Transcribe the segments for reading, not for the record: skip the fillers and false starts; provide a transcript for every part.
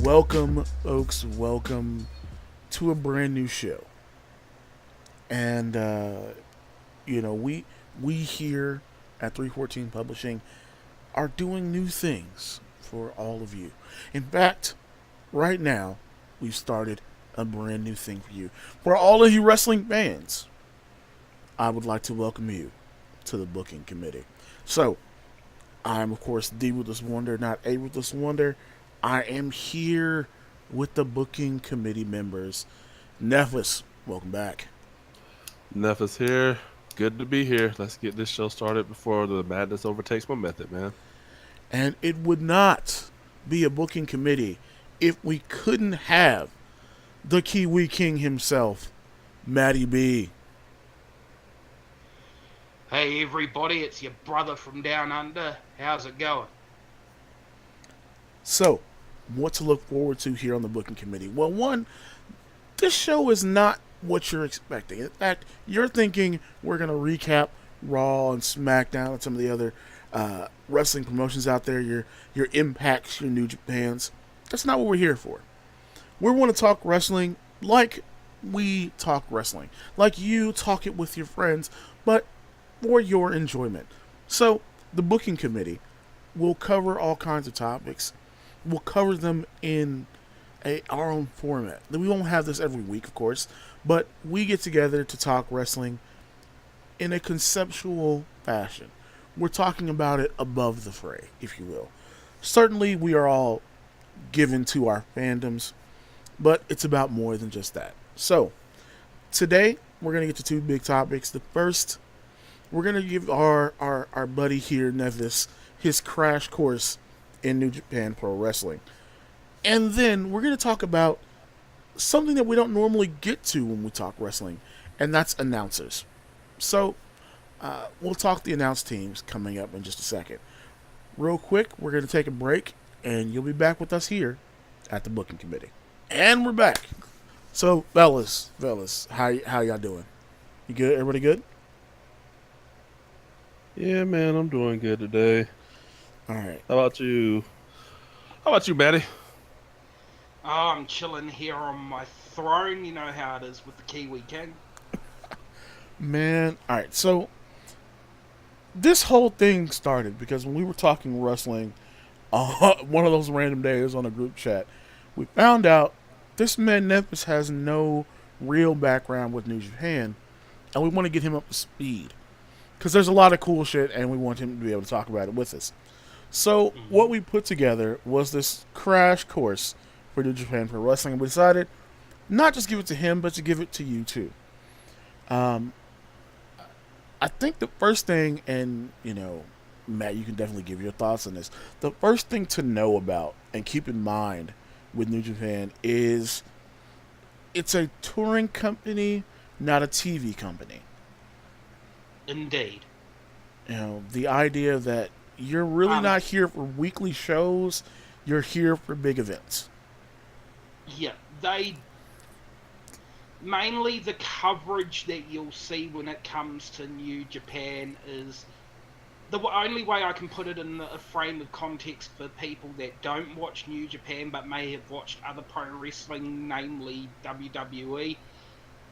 Welcome, folks. Welcome to a brand new show. And we here at 314 Publishing are doing new things for all of you. In fact, right now we've started a brand new thing for you. For all of you wrestling fans, I would like to welcome you to the booking committee. So, I'm of course the Ruthless Wonder, not a Ruthless Wonder. I am here with the booking committee members. Nefas, welcome back. Nefas here. Good to be here. Let's get this show started before the madness overtakes my method, man. And it would not be a booking committee if we couldn't have the Kiwi King himself, Matty B. Hey everybody, it's your brother from down under. How's it going? So, what to look forward to here on the booking committee? Well, one, this show is not what you're expecting. In fact, you're thinking we're going to recap Raw and SmackDown and some of the other wrestling promotions out there, your Impacts, your New Japans. That's not what we're here for. We want to talk wrestling like we talk wrestling, like you talk it with your friends, but for your enjoyment. So, the booking committee will cover all kinds of topics. We'll cover them in our own format. We won't have this every week, of course, but we get together to talk wrestling in a conceptual fashion. We're talking about it above the fray, if you will. Certainly, we are all given to our fandoms, but it's about more than just that. So, today, we're going to get to two big topics. The first, we're going to give our buddy here, Nefas, his crash course in New Japan Pro Wrestling. And then we're going to talk about something that we don't normally get to when we talk wrestling, and that's announcers. So, we'll talk the announce teams coming up in just a second. Real quick, we're going to take a break, and you'll be back with us here at the booking committee. And we're back. So, fellas, how y'all doing? You good? Everybody good? Yeah, man, I'm doing good today. All right. How about you? How about you, Matty? Oh, I'm chilling here on my throne. You know how it is with the Kiwi King. Man, all right. So, this whole thing started because when we were talking wrestling one of those random days on a group chat, we found out this man Nefas has no real background with New Japan, and we want to get him up to speed because there's a lot of cool shit, and we want him to be able to talk about it with us. So what we put together was this crash course for New Japan Pro Wrestling, and we decided not just give it to him, but to give it to you too. Um, I think the first thing, and Matt, you can definitely give your thoughts on this. The first thing to know about and keep in mind with New Japan is it's a touring company, not a TV company. Indeed. The idea that you're really Um, not here for weekly shows, you're here for big events. yeah, they mainly the coverage that you'll see when it comes to New Japan is the only way I can put it in a frame of context for people that don't watch New Japan but may have watched other pro wrestling, namely WWE,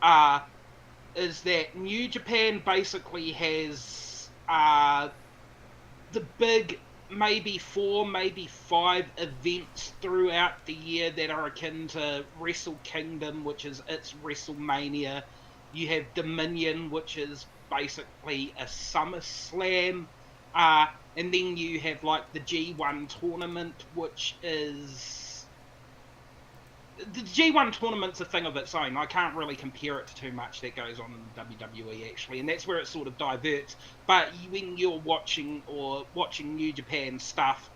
uh, is that New Japan basically has the big maybe 4, maybe 5 events throughout the year that are akin to Wrestle Kingdom, which is its WrestleMania. You have Dominion, which is basically a SummerSlam. And then you have like the G1 tournament, which is the G1 tournament's a thing of its own. I can't really compare it to too much that goes on in WWE actually, and that's where it sort of diverts. But when you're watching New Japan stuff,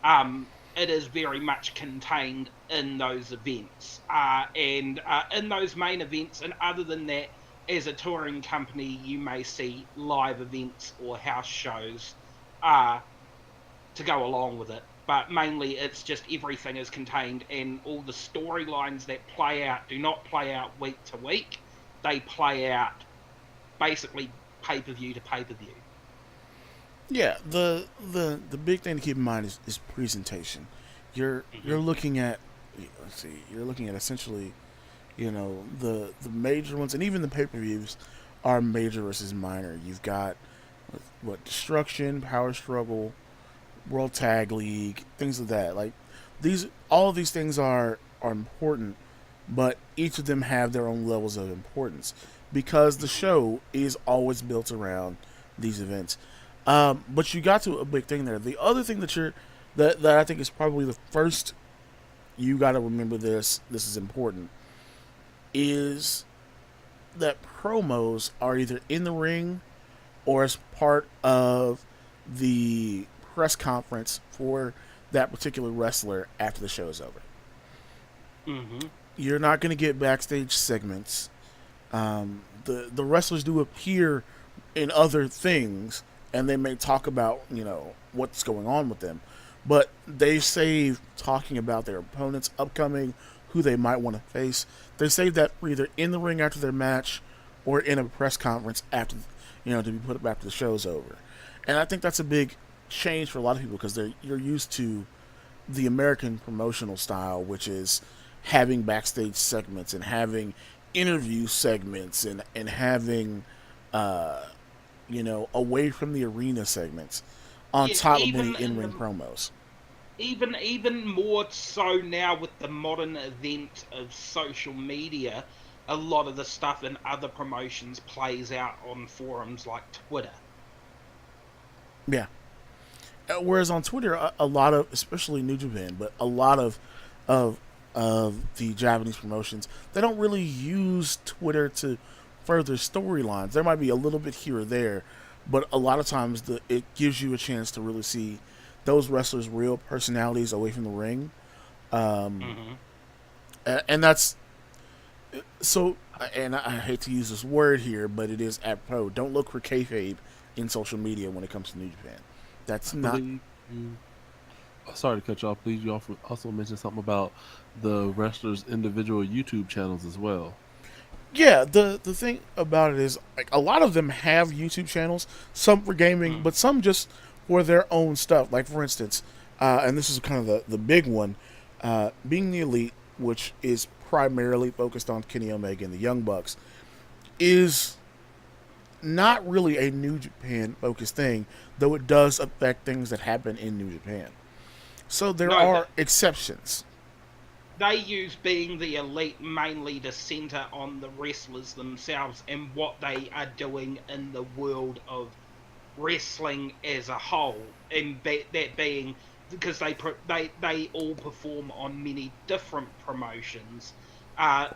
it is very much contained in those events and in those main events. And other than that, as a touring company, you may see live events or house shows to go along with it. But mainly it's just everything is contained, and all the storylines that play out do not play out week to week. They play out basically pay-per-view to pay-per-view. Yeah, the big thing to keep in mind is presentation. You're Mm-hmm. you're looking at let's see, you're looking at essentially, the major ones, and even the pay-per-views are major versus minor. You've got what Destruction, Power Struggle, World Tag League, things of that. Like all of these things are important, but each of them have their own levels of importance because the show is always built around these events. But you got to a big thing there. The other thing that I think is probably the first you got to remember this. This is important. Is that promos are either in the ring or as part of the press conference for that particular wrestler after the show is over. Mm-hmm. You're not going to get backstage segments. The wrestlers do appear in other things, and they may talk about what's going on with them, but they save talking about their opponents upcoming, who they might want to face. They save that for either in the ring after their match, or in a press conference after to be put up after the show's over. And I think that's a big change for a lot of people because you're used to the American promotional style, which is having backstage segments and having interview segments and having away from the arena segments on Yeah, top of even many in-ring promos. even more so now with the modern event of social media, a lot of the stuff in other promotions plays out on forums like Twitter. Yeah. Whereas on Twitter, a lot of, especially New Japan, but a lot of the Japanese promotions, they don't really use Twitter to further storylines. There might be a little bit here or there, but a lot of times it gives you a chance to really see those wrestlers' real personalities away from the ring. And that's so. And I hate to use this word here, but it is apropos. Don't look for kayfabe in social media when it comes to New Japan. That's not. Sorry to cut you off. Please, you also mentioned something about the wrestlers' individual YouTube channels as well. Yeah, the thing about it is, like, a lot of them have YouTube channels, some for gaming, but some just for their own stuff. Like, for instance, and this is kind of the big one, Being the Elite, which is primarily focused on Kenny Omega and the Young Bucks, is not really a New Japan focused thing, though it does affect things that happen in New Japan. So there are exceptions. They use Being the Elite mainly to center on the wrestlers themselves and what they are doing in the world of wrestling as a whole, and that being because they all perform on many different promotions,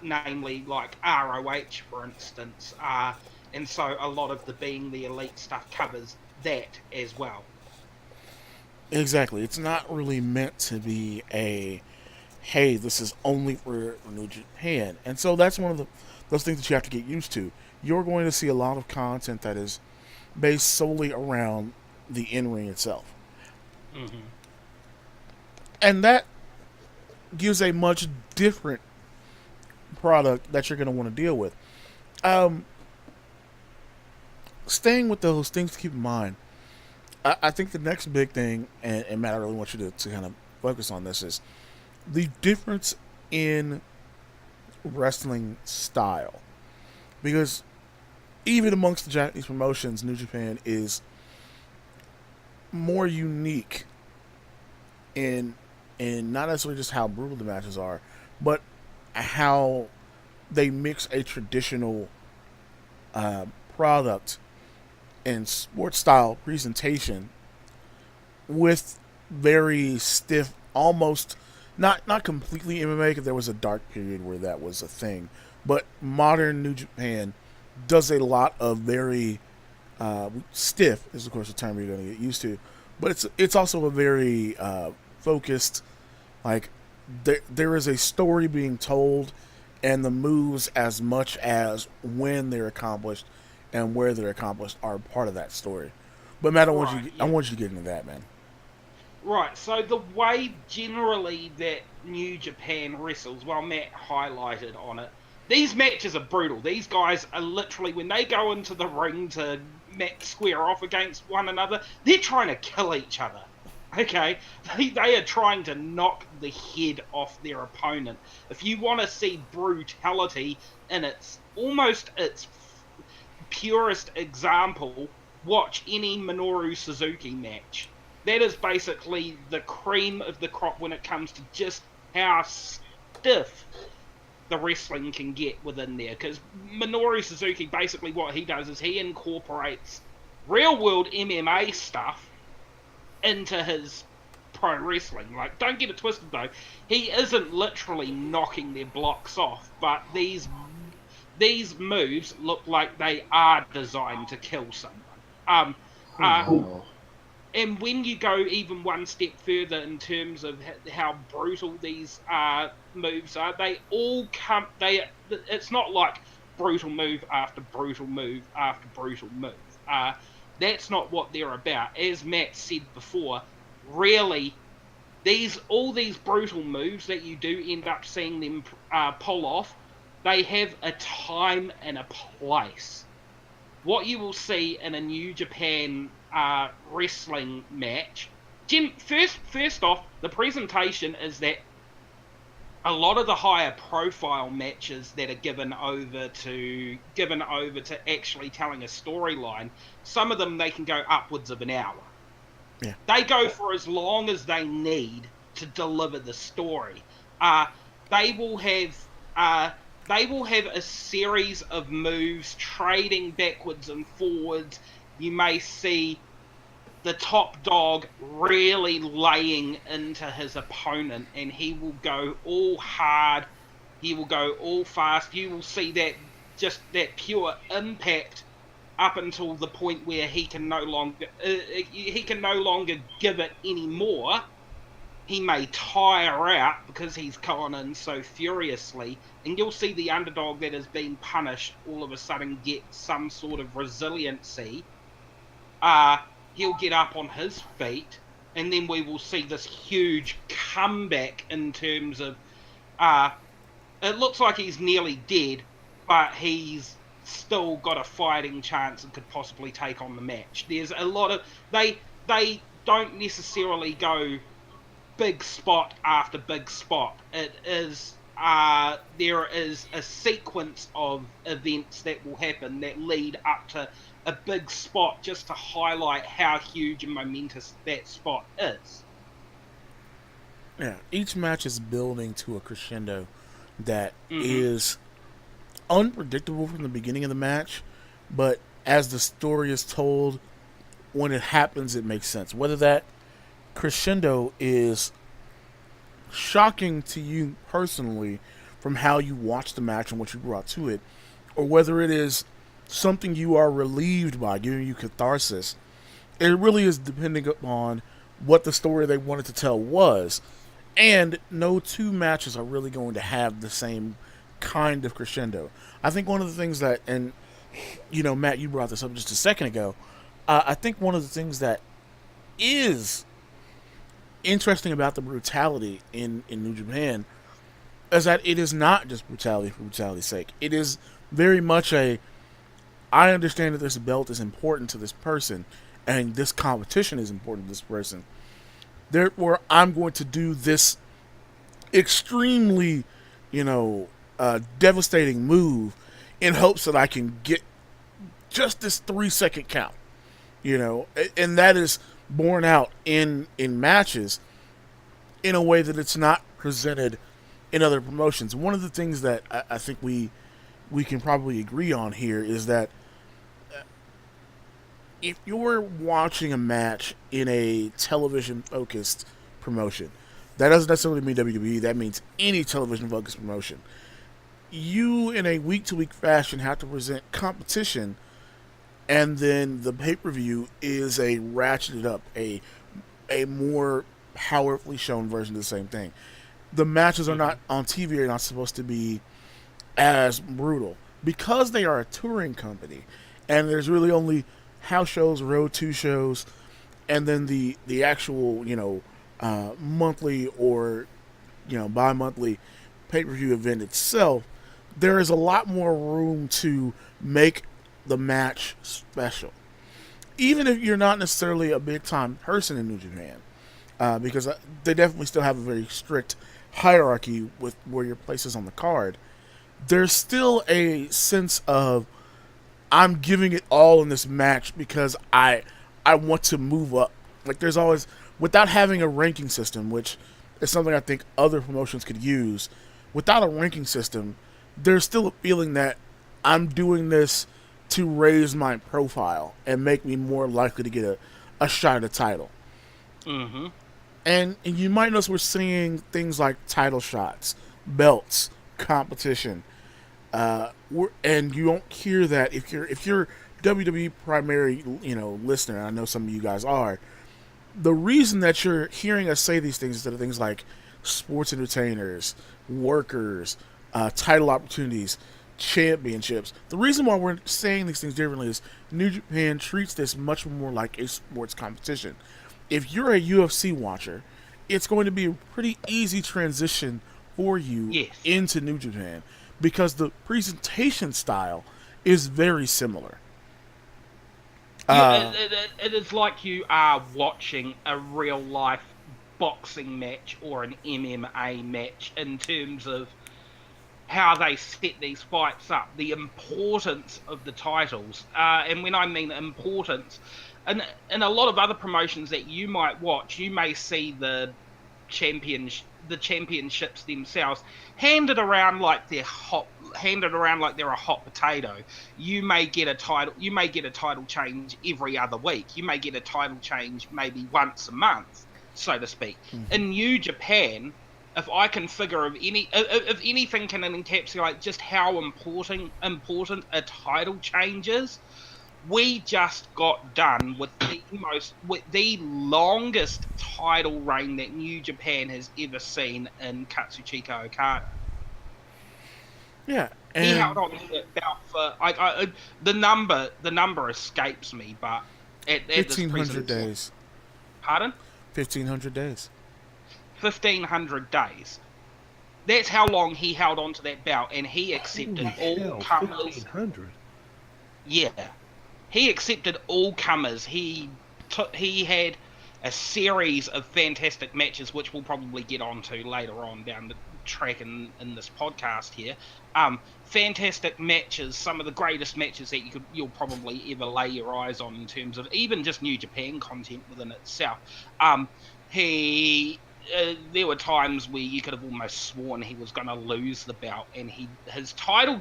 namely like ROH, for instance, and so a lot of the Being the Elite stuff covers that as well. Exactly. It's not really meant to be a, hey, this is only for New Japan. And so that's one of those things that you have to get used to. You're going to see a lot of content that is based solely around the in-ring itself. Mm-hmm. And that gives a much different product that you're going to want to deal with. Staying with those things to keep in mind, I think the next big thing, and Matt, I really want you to kind of focus on this, is the difference in wrestling style. Because even amongst the Japanese promotions, New Japan is more unique in not necessarily just how brutal the matches are, but how they mix a traditional product and sports style presentation with very stiff, almost not completely MMA, because there was a dark period where that was a thing, but modern New Japan does a lot of very stiff is of course the term you're going to get used to, but it's also a very focused, like there is a story being told, and the moves, as much as when they're accomplished and where they're accomplished, are part of that story. But Matt, I want you to get into that, man. Right, so the way generally that New Japan wrestles, well, Matt highlighted on it, these matches are brutal. These guys are literally, when they go into the ring to square off against one another, they're trying to kill each other. Okay, they are trying to knock the head off their opponent. If you want to see brutality in its purest example, watch any Minoru Suzuki match. That is basically the cream of the crop when it comes to just how stiff the wrestling can get within there. Because Minoru Suzuki, basically what he does is he incorporates real world MMA stuff into his pro wrestling. Like, don't get it twisted though. He isn't literally knocking their blocks off, but these moves look like they are designed to kill someone. Wow. And when you go even one step further in terms of how brutal these moves are, they all come. It's not like brutal move after brutal move after brutal move. That's not what they're about. As Matt said before, really, all these brutal moves that you do end up seeing them pull off, they have a time and a place. What you will see in a New Japan wrestling match, first off, the presentation is that a lot of the higher profile matches that are given over to actually telling a storyline, some of them they can go upwards of an hour. Yeah. They go for as long as they need to deliver the story. They will have a series of moves trading backwards and forwards. You may see the top dog really laying into his opponent, and he will go all hard, he will go all fast. You will see that pure impact up until the point where he can no longer give it anymore. He may tire out because he's gone in so furiously, and you'll see the underdog that has been punished all of a sudden get some sort of resiliency. He'll get up on his feet, and then we will see this huge comeback in terms of it looks like he's nearly dead, but he's still got a fighting chance and could possibly take on the match. There's a lot of they don't necessarily go big spot after big spot. It is there is a sequence of events that will happen that lead up to a big spot, just to highlight how huge and momentous that spot is. Yeah, each match is building to a crescendo that is unpredictable from the beginning of the match, but as the story is told, when it happens, it makes sense. Whether that crescendo is shocking to you personally from how you watch the match and what you brought to it, or whether it is something you are relieved by, giving you catharsis, it really is depending upon what the story they wanted to tell was. And no two matches are really going to have the same kind of crescendo. I think one of the things that, and Matt, you brought this up just a second ago, I think one of the things that is interesting about the brutality in New Japan is that it is not just brutality for brutality's sake. It is very much I understand that this belt is important to this person, and this competition is important to this person. Therefore, I'm going to do this extremely, devastating move in hopes that I can get just this 3-second count. And that is borne out in matches in a way that it's not presented in other promotions. One of the things that I think we can probably agree on here is that if you're watching a match in a television-focused promotion, that doesn't necessarily mean WWE, that means any television-focused promotion. You, in a week-to-week fashion, have to present competition, and then the pay-per-view is a ratcheted up, a more powerfully shown version of the same thing. The matches are not on TV, are not supposed to be as brutal. Because they are a touring company, and there's really only house shows, road 2 shows, and then the actual, monthly or, bi-monthly pay-per-view event itself, there is a lot more room to make the match special. Even if you're not necessarily a big-time person in New Japan, because they definitely still have a very strict hierarchy with where your place is on the card. There's still a sense of I'm giving it all in this match because I want to move up. Like there's always, without having a ranking system, which is something I think other promotions could use. Without a ranking system, there's still a feeling that I'm doing this to raise my profile and make me more likely to get a shot at a title. Mm-hmm. And you might notice we're seeing things like title shots, belts, competition. And you don't hear that if you're WWE primary, listener. And I know some of you guys are. The reason that you're hearing us say these things instead of things like sports entertainers, workers, title opportunities, championships. The reason why we're saying these things differently is New Japan treats this much more like a sports competition. If you're a UFC watcher, it's going to be a pretty easy transition for you into New Japan because the presentation style is very similar. It is like you are watching a real life boxing match or an MMA match in terms of how they set these fights up, the importance of the titles. And when I mean importance, and in a lot of other promotions that you might watch, you may see the championships themselves handed around like they're a hot potato. You may get a title change every other week. You may get a title change maybe once a month, so to speak. Mm-hmm. In New Japan, if I can figure if anything can encapsulate just how important a title change is, we just got done with the longest title reign that New Japan has ever seen in Katsuchika Okada. Yeah, and he held on to that belt for the number escapes me, but at 1,500 days. Pardon? 1,500 days. 1,500 days. That's how long he held on to that belt, and he accepted all comers. 1,500. Yeah, he accepted all comers. He had a series of fantastic matches, which we'll probably get onto later on down the track in this podcast here. Fantastic matches, some of the greatest matches that you'll probably ever lay your eyes on in terms of even just New Japan content within itself. There were times where you could have almost sworn he was going to lose the belt, and his title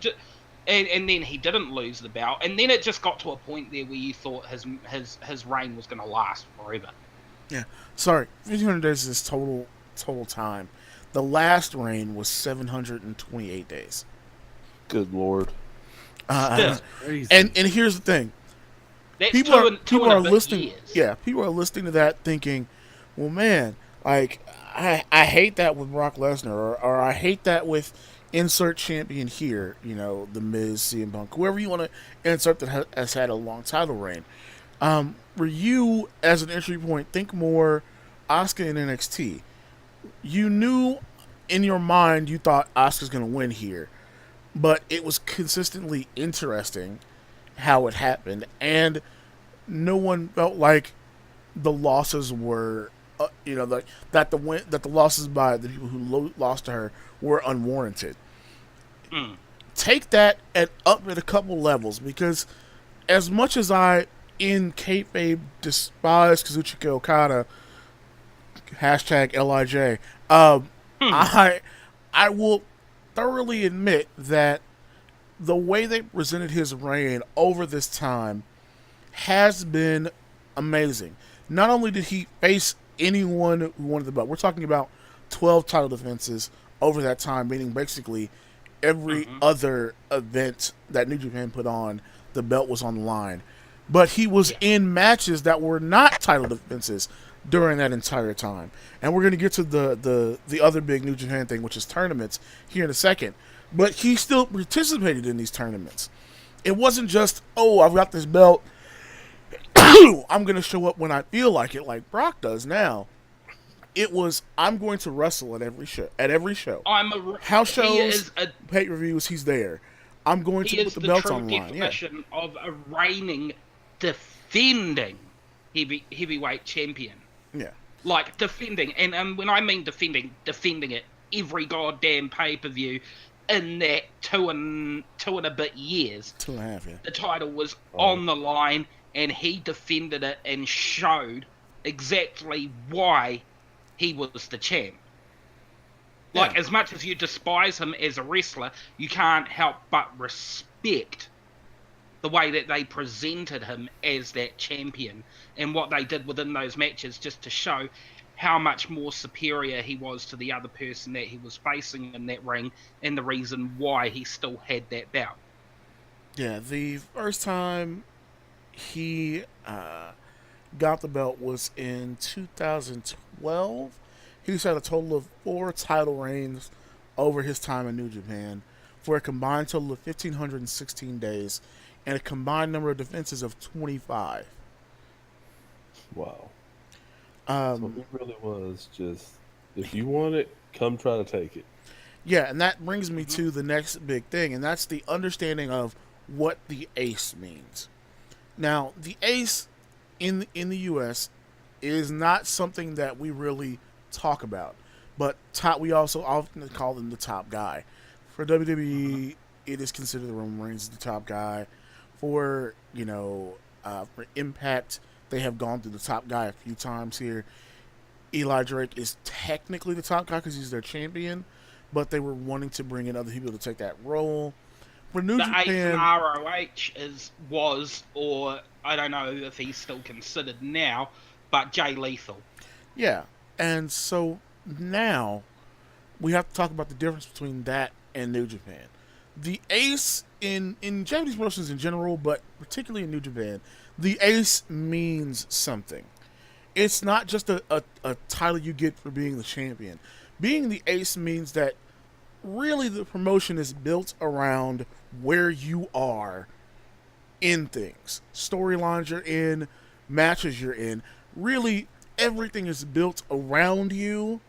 and then he didn't lose the belt, and then it just got to a point there where you thought his reign was going to last forever. Yeah, sorry, 1,500 days is total time. The last reign was 728 days. Good Lord. Crazy. And here's the thing. That's people are listening. Years. Yeah, people are listening to that thinking, well, man, like I hate that with Brock Lesnar, or I hate that with insert champion here. The Miz, CM Punk, whoever you want to insert that has had a long title reign. For you, as an entry point, think more Asuka in NXT. You knew in your mind you thought Asuka's going to win here, but it was consistently interesting how it happened, and no one felt like the losses were, that the losses by the people who lost to her were unwarranted. Take that up at a couple levels, because as much as I in kayfabe despise Kazuchika Okada, #LIJ, I will thoroughly admit that the way they presented his reign over this time has been amazing. Not only did he face anyone who wanted the belt, we're talking about 12 title defenses over that time, meaning basically every other event that New Japan put on, the belt was on the line. But he was in matches that were not title defenses during that entire time. And we're going to get to the other big New Japan thing, which is tournaments, here in a second. But he still participated in these tournaments. It wasn't just, I've got this belt, I'm going to show up when I feel like it, like Brock does now. It was, I'm going to wrestle at every show. House shows, pay-per-views, he's there. I'm going to put the belts on the line. He is the true definition of a reigning, defending heavyweight champion. Yeah. Like, defending, and when I mean defending it every goddamn pay-per-view in that two and a bit years. 2.5, yeah. The title was on the line, and he defended it and showed exactly why he was the champ. Like, Yeah. as much as you despise him as a wrestler, you can't help but respect the way that they presented him as that champion and what they did within those matches just to show how much more superior he was to the other person that he was facing in that ring and the reason why he still had that belt. Yeah, the first time he got the belt was in 2012. He's had a total of 4 title reigns over his time in New Japan for a combined total of 1,516 days and a combined number of defenses of 25. Wow. Um, So it really was just, if you want it, come try to take it. Yeah, and that brings me to the next big thing, and that's the understanding of what the ace means. Now, the ace in the U.S. is not something that we really talk about, but we also often call them the top guy. For WWE, it is considered Roman Reigns the top guy. For for Impact, they have gone through the top guy a few times here. Eli Drake is technically the top guy because he's their champion, but they were wanting to bring in other people to take that role. For New The ace in Japan, ROH was, or I don't know if he's still considered now, but Jay Lethal. yeah, and so now we have to talk about the difference between that and New Japan. The ace in Japanese promotions in general, but particularly in New Japan, the ace means something. It's not just a title you get for being the champion. Being the ace means that really the promotion is built around where you are in things. Storylines you're in, matches you're in. Really, everything is built around you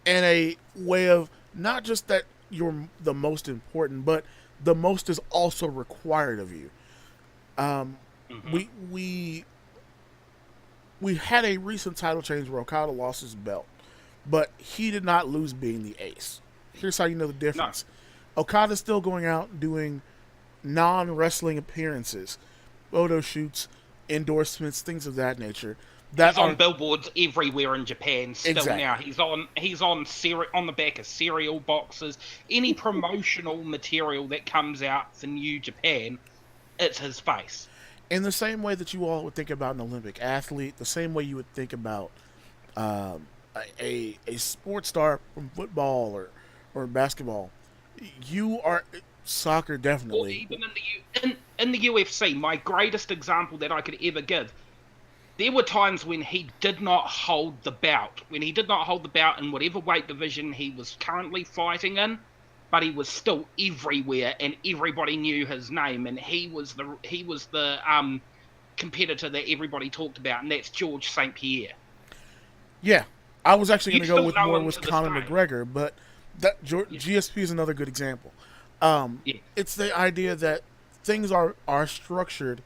in a way of not just that you're the most important, but the most is also required of you. We had a recent title change where Okada lost his belt, but he did not lose being the ace. Here's how you know the difference. No. Okada's still going out doing non-wrestling appearances, photo shoots, endorsements, things of that nature. He's on billboards everywhere in Japan still exactly. now. He's on the back of cereal boxes. Any promotional material that comes out for New Japan, it's his face. In the same way that you all would think about an Olympic athlete, the same way you would think about a sports star from football or basketball, you are soccer definitely. Or even in the UFC, my greatest example that I could ever give. There were times when he did not hold the belt. When he did not hold the belt in whatever weight division he was currently fighting in, but he was still everywhere and everybody knew his name, and he was the competitor that everybody talked about, and that's George St. Pierre. Yeah. I was actually going to go with more with Conor McGregor, but GSP is another good example. It's the idea that things are structured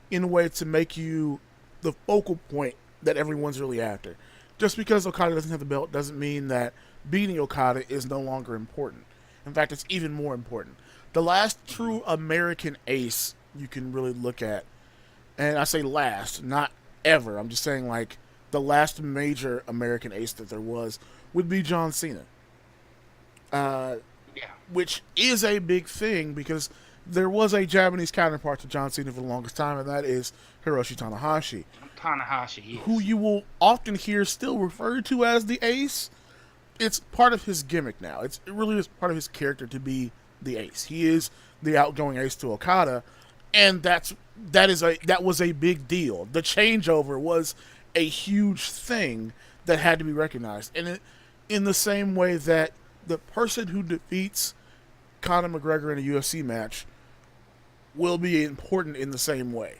in a way to make you the focal point that everyone's really after. Just because Okada doesn't have the belt doesn't mean that beating Okada is no longer important. In fact, it's even more important. The last true American ace you can really look at, and I say last, not ever, I'm just saying like the last major American ace that there was would be John Cena. Which is a big thing because there was a Japanese counterpart to John Cena for the longest time, and that is Hiroshi Tanahashi. Tanahashi, yes. Who you will often hear still referred to as the ace. It's part of his gimmick now. It really is part of his character to be the ace. He is the outgoing ace to Okada, and that was a big deal. The changeover was a huge thing that had to be recognized. And in the same way that the person who defeats Conor McGregor in a UFC match will be important in the same way.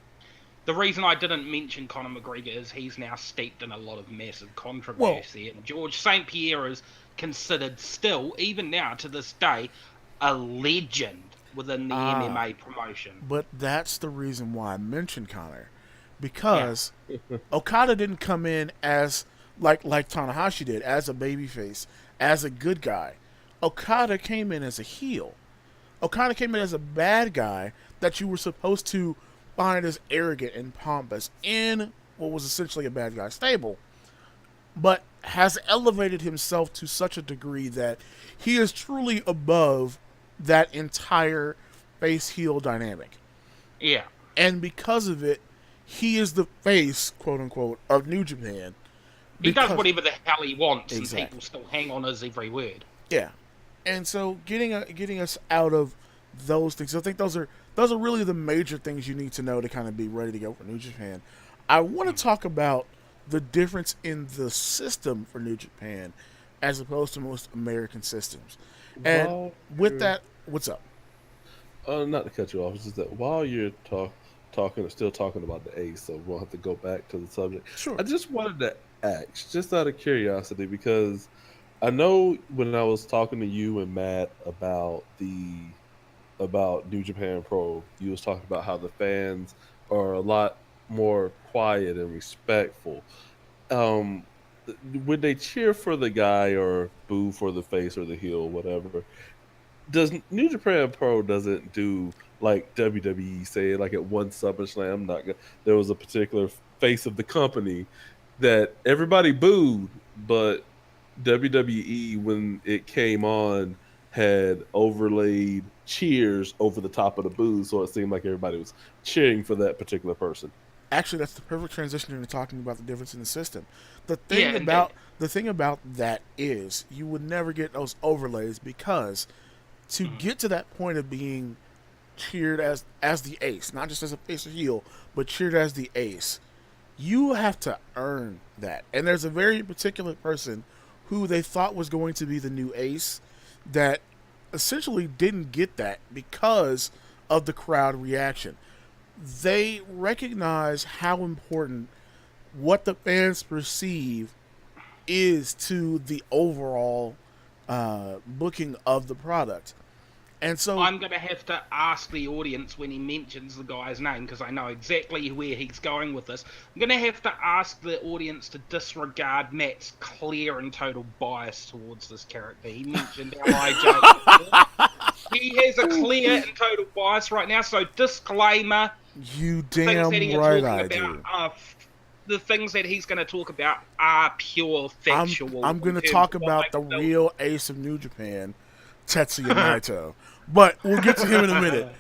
The reason I didn't mention Conor McGregor is he's now steeped in a lot of massive controversy. And George St. Pierre is considered still, even now to this day, a legend within the MMA promotion. But that's the reason why I mentioned Conor. because Okada didn't come in as like Tanahashi did, as a babyface, as a good guy. Okada came in as a heel. Okada came in as a bad guy that you were supposed to find as arrogant and pompous in what was essentially a bad guy stable, but has elevated himself to such a degree that he is truly above that entire face heel dynamic. Yeah. And because of it, he is the face, quote unquote, of New Japan. He does whatever the hell he wants, Exactly. and people still hang on his every word. Yeah, and so getting us out of those things, I think those are really the major things you need to know to kind of be ready to go for New Japan. I want to talk about the difference in the system for New Japan as opposed to most American systems. And with that, what's up? Not to cut you off, it's just that while you're still talking about the Ace, so we'll have to go back to the subject. Sure. I just wanted to ask, just out of curiosity, because I know when I was talking to you and Matt about New Japan Pro, you was talking about how the fans are a lot more quiet and respectful. Um, when they cheer for the guy or boo for the face or the heel, whatever, does New Japan Pro doesn't do like WWE say like at one SummerSlam? There was a particular face of the company that everybody booed, but WWE when it came on had overlaid cheers over the top of the boos, so it seemed like everybody was cheering for that particular person. Actually, that's the perfect transition into talking about the difference in the system. The Yeah, thing about that is you would never get those overlays because to get to that point of being cheered as the ace, not just as a face or heel, but cheered as the ace, you have to earn that. And there's a very particular person who they thought was going to be the new ace that essentially didn't get that because of the crowd reaction. They recognize how important what the fans perceive is to the overall booking of the product. And so I'm going to have to ask the audience when he mentions the guy's name, because I know exactly where he's going with this. I'm going to have to ask the audience to disregard Matt's clear and total bias towards this character. He mentioned LIJ. He has a clear and total bias right now, so disclaimer. You damn right I do. The things that he's going to talk about are pure factual. I'm going to talk about the real ace of New Japan, Tetsuya Naito. But we'll get to him in a minute.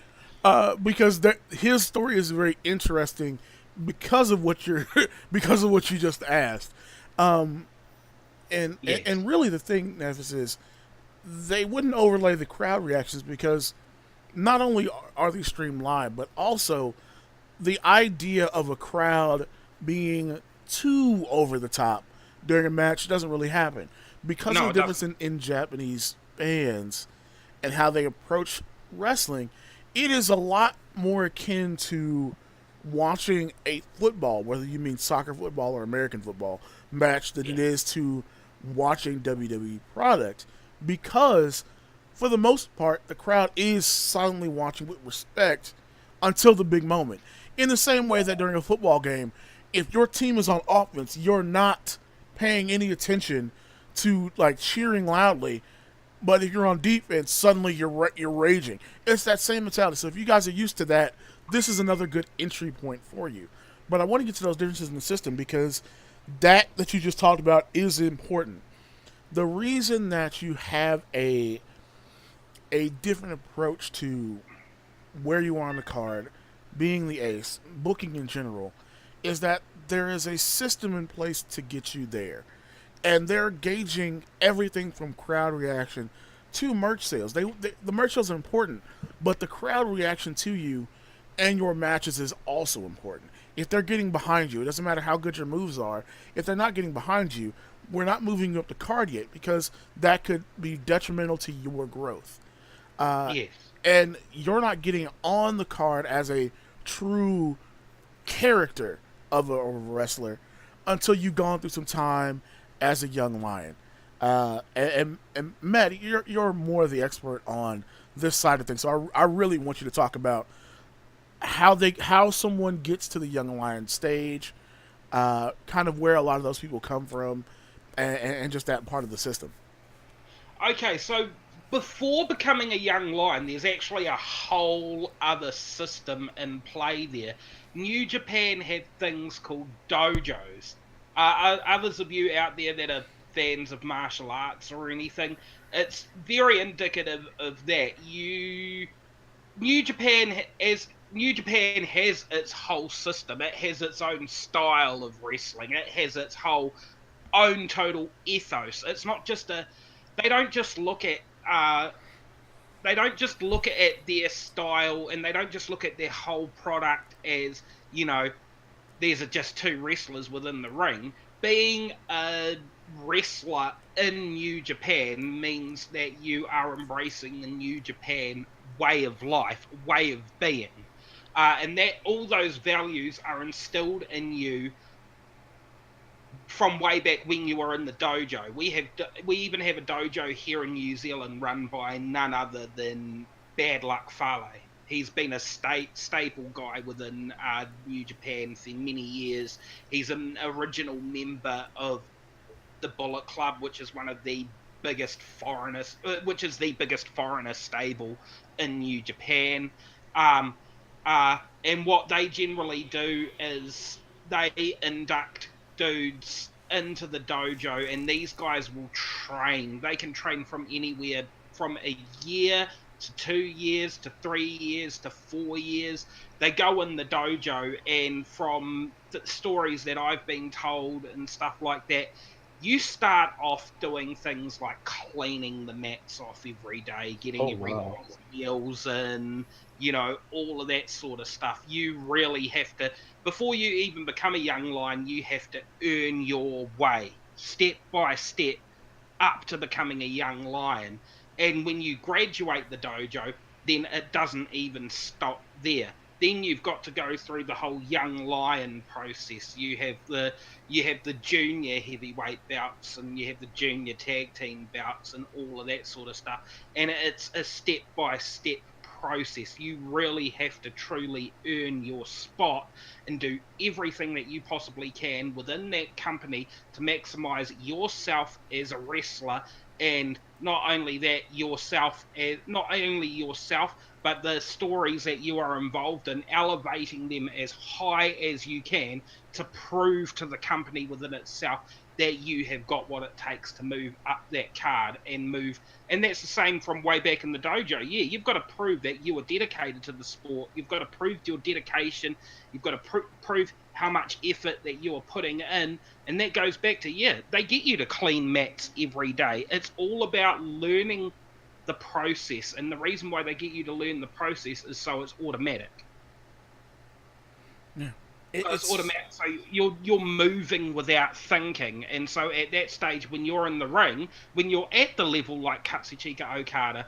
Because his story is very interesting because of what you just asked. And really the thing, Nefas, is they wouldn't overlay the crowd reactions because not only are they streamed live, but also the idea of a crowd being too over the top during a match doesn't really happen. Because of the difference in Japanese fans and how they approach wrestling, it is a lot more akin to watching a football, whether you mean soccer football or American football match, than it is to watching WWE product, because for the most part the crowd is silently watching with respect until the big moment. In the same way that during a football game, if your team is on offense, you're not paying any attention to like cheering loudly. But if you're on defense, suddenly you're raging. It's that same mentality. So if you guys are used to that, this is another good entry point for you. But I want to get to those differences in the system because that you just talked about is important. The reason that you have a different approach to where you are on the card, being the ace, booking in general, is that there is a system in place to get you there. And they're gauging everything from crowd reaction to merch sales. The merch sales are important, but the crowd reaction to you and your matches is also important. If they're getting behind you, it doesn't matter how good your moves are. If they're not getting behind you, we're not moving you up the card yet because that could be detrimental to your growth. Yes. And you're not getting on the card as a true character of a wrestler until you've gone through some time as a young lion. And Matt, you're more the expert on this side of things, so I really want you to talk about how someone gets to the Young Lion stage, kind of where a lot of those people come from, and just that part of the system. Okay, so before becoming a young lion, there's actually a whole other system in play there. New Japan had things called dojos. Others of you out there that are fans of martial arts or anything, it's very indicative of that. New Japan as New Japan has its whole system. It has its own style of wrestling. It has its whole own total ethos. It's not just a they don't just look at they don't just look at their style, and they don't just look at their whole product as, these are just two wrestlers within the ring. Being a wrestler in New Japan means that you are embracing the New Japan way of life, way of being. And that all those values are instilled in you from way back when you were in the dojo. We even have a dojo here in New Zealand run by none other than Bad Luck Fale. He's been a staple guy within New Japan for many years. He's an original member of the Bullet Club, which is one of the biggest biggest foreigner stable in New Japan. And what they generally do is they induct dudes into the dojo, and these guys will train. They can train from anywhere from a year to 2 years to 3 years to 4 years. They go in the dojo, and from the stories that I've been told and stuff like that, you start off doing things like cleaning the mats off every day, getting everyone's meals in, all of that sort of stuff. You really have to, before you even become a young lion, you have to earn your way, step by step, up to becoming a young lion. And when you graduate the dojo, then it doesn't even stop there. Then you've got to go through the whole young lion process. You have the junior heavyweight bouts, and you have the junior tag team bouts, and all of that sort of stuff. And it's a step by step process. You really have to truly earn your spot and do everything that you possibly can within that company to maximize yourself as a wrestler, and not only yourself, but the stories that you are involved in, elevating them as high as you can to prove to the company within itself that you have got what it takes to move up that card and move. And that's the same from way back in the dojo. Yeah, you've got to prove that you are dedicated to the sport. You've got to prove your dedication. You've got to prove how much effort that you are putting in. And that goes back to, they get you to clean mats every day. It's all about learning the process. And the reason why they get you to learn the process is so it's automatic. Yeah. It's automatic, so you're moving without thinking. And so at that stage, when you're in the ring, when you're at the level like Katsuchika Okada,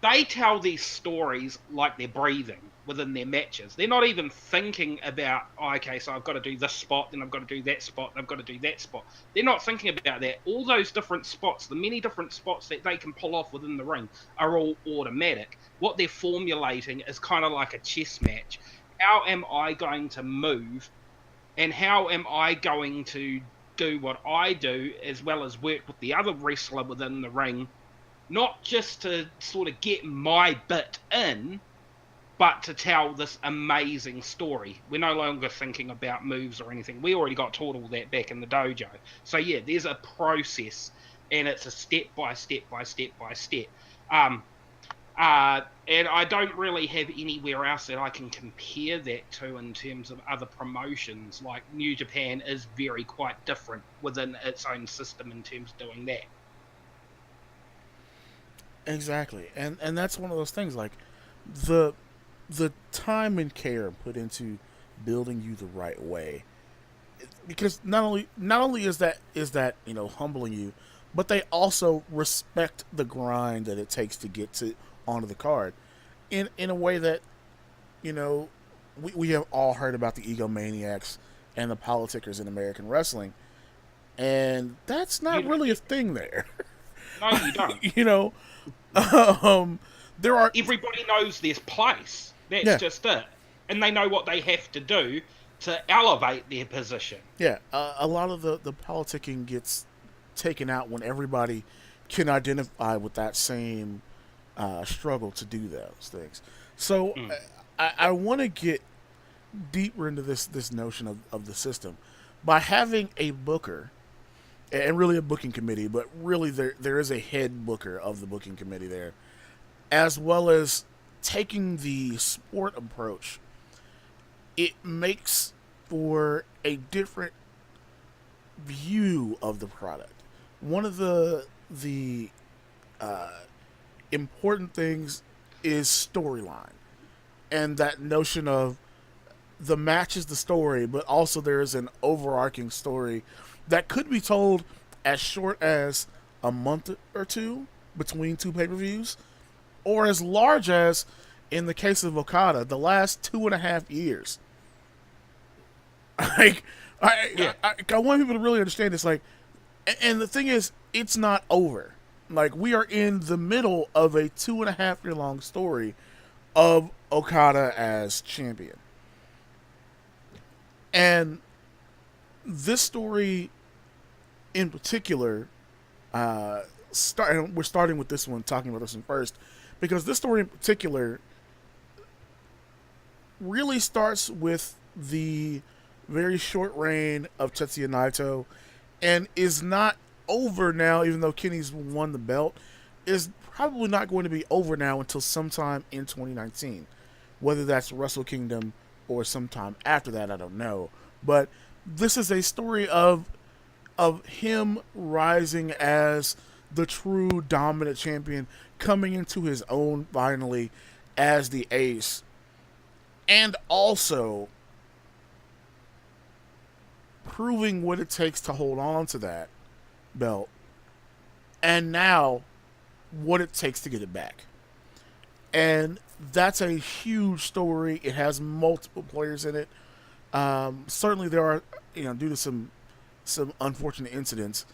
they tell these stories like they're breathing within their matches. They're not even thinking about, okay, so I've got to do this spot, then I've got to do that spot, then I've got to do that spot. They're not thinking about that. All those different spots, the many different spots that they can pull off within the ring are all automatic. What they're formulating is kind of like a chess match. How am I going to move, and how am I going to do what I do, as well as work with the other wrestler within the ring, not just to sort of get my bit in, but to tell this amazing story. We're no longer thinking about moves or anything. We already got taught all that back in the dojo. So yeah, there's a process, and it's a step by step by step by step. And I don't really have anywhere else that I can compare that to in terms of other promotions. Like New Japan is quite different within its own system in terms of doing that. Exactly, and that's one of those things. Like the time and care put into building you the right way, because not only is that humbling you, but they also respect the grind that it takes to get to onto the card, in a way that, we have all heard about the egomaniacs and the politicers in American wrestling, and that's not really a thing there. No, you don't. There are Everybody knows their place. That's just it. and they know what they have to do to elevate their position. Yeah, a lot of the politicking gets taken out when everybody can identify with that same struggle to do those things. So I want to get deeper into this notion of the system by having a booker and really a booking committee, but really there is a head booker of the booking committee there, as well as taking the sport approach. It makes for a different view of the product. One of the important things is storyline, and that notion of the match is the story, but also there is an overarching story that could be told as short as a month or two between two pay-per-views, or as large as, in the case of Okada, the last 2.5 years. Like, I want people to really understand this. Like, and the thing is, it's not over. Like, we are in the middle of a 2.5 year long story of Okada as champion. And this story in particular, we're starting with this one, talking about this one first, because this story in particular really starts with the very short reign of Tetsuya Naito, and is not over now, even though Kenny's won the belt, is probably not going to be over now until sometime in 2019. Whether that's Wrestle Kingdom or sometime after that, I don't know. But this is a story of him rising as the true dominant champion, coming into his own finally as the ace, and also proving what it takes to hold on to that belt, and now what it takes to get it back. And that's a huge story. It has multiple players in it. Certainly there are, due to some unfortunate incidents,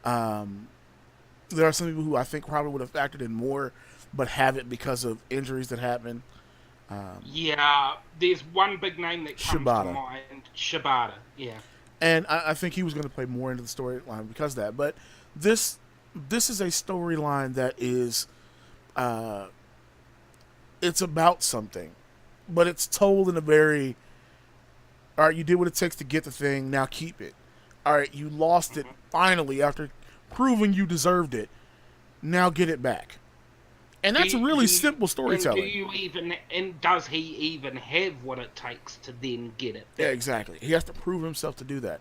there are some people who I think probably would have factored in more, but haven't because of injuries that happen. There's one big name that comes to mind. Shibata, yeah. And I think he was going to play more into the storyline because of that. But this is a storyline that is, it's about something, but it's told in a very, all right, you did what it takes to get the thing, now keep it. All right, you lost it finally after proving you deserved it, now get it back. And that's really simple storytelling. And does he even have what it takes to then get it back? Yeah, exactly. He has to prove himself to do that.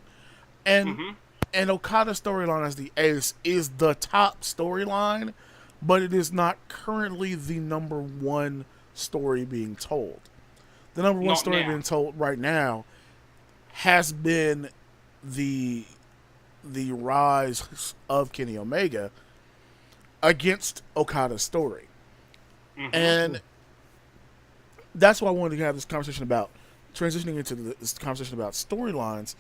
And Okada's storyline as the ace is the top storyline, but it is not currently the number one story being told. The number one story being told right now has been the rise of Kenny Omega against Okada's story. And that's why I wanted to have this conversation about transitioning into this conversation about storylines,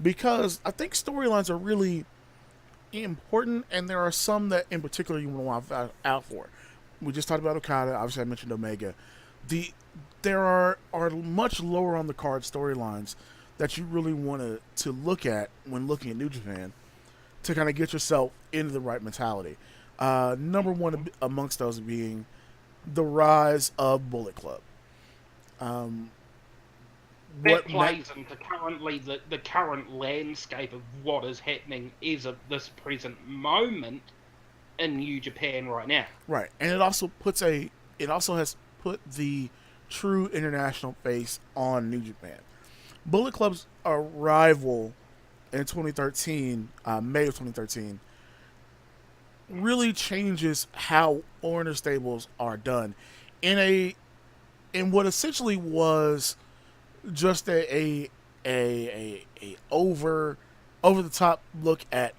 because I think storylines are really important, and there are some that in particular you want to watch out for. We just talked about Okada. Obviously, I mentioned Omega. There are much lower on the card storylines that you really want to look at when looking at New Japan to kind of get yourself into the right mentality. Number one amongst those being the rise of Bullet Club. That plays into currently the current landscape of what is happening as of this present moment in New Japan right now. Right, and it also has put the true international face on New Japan. Bullet Club's arrival in 2013, May of 2013, really changes how Orner stables are done in what essentially was just a over the top look at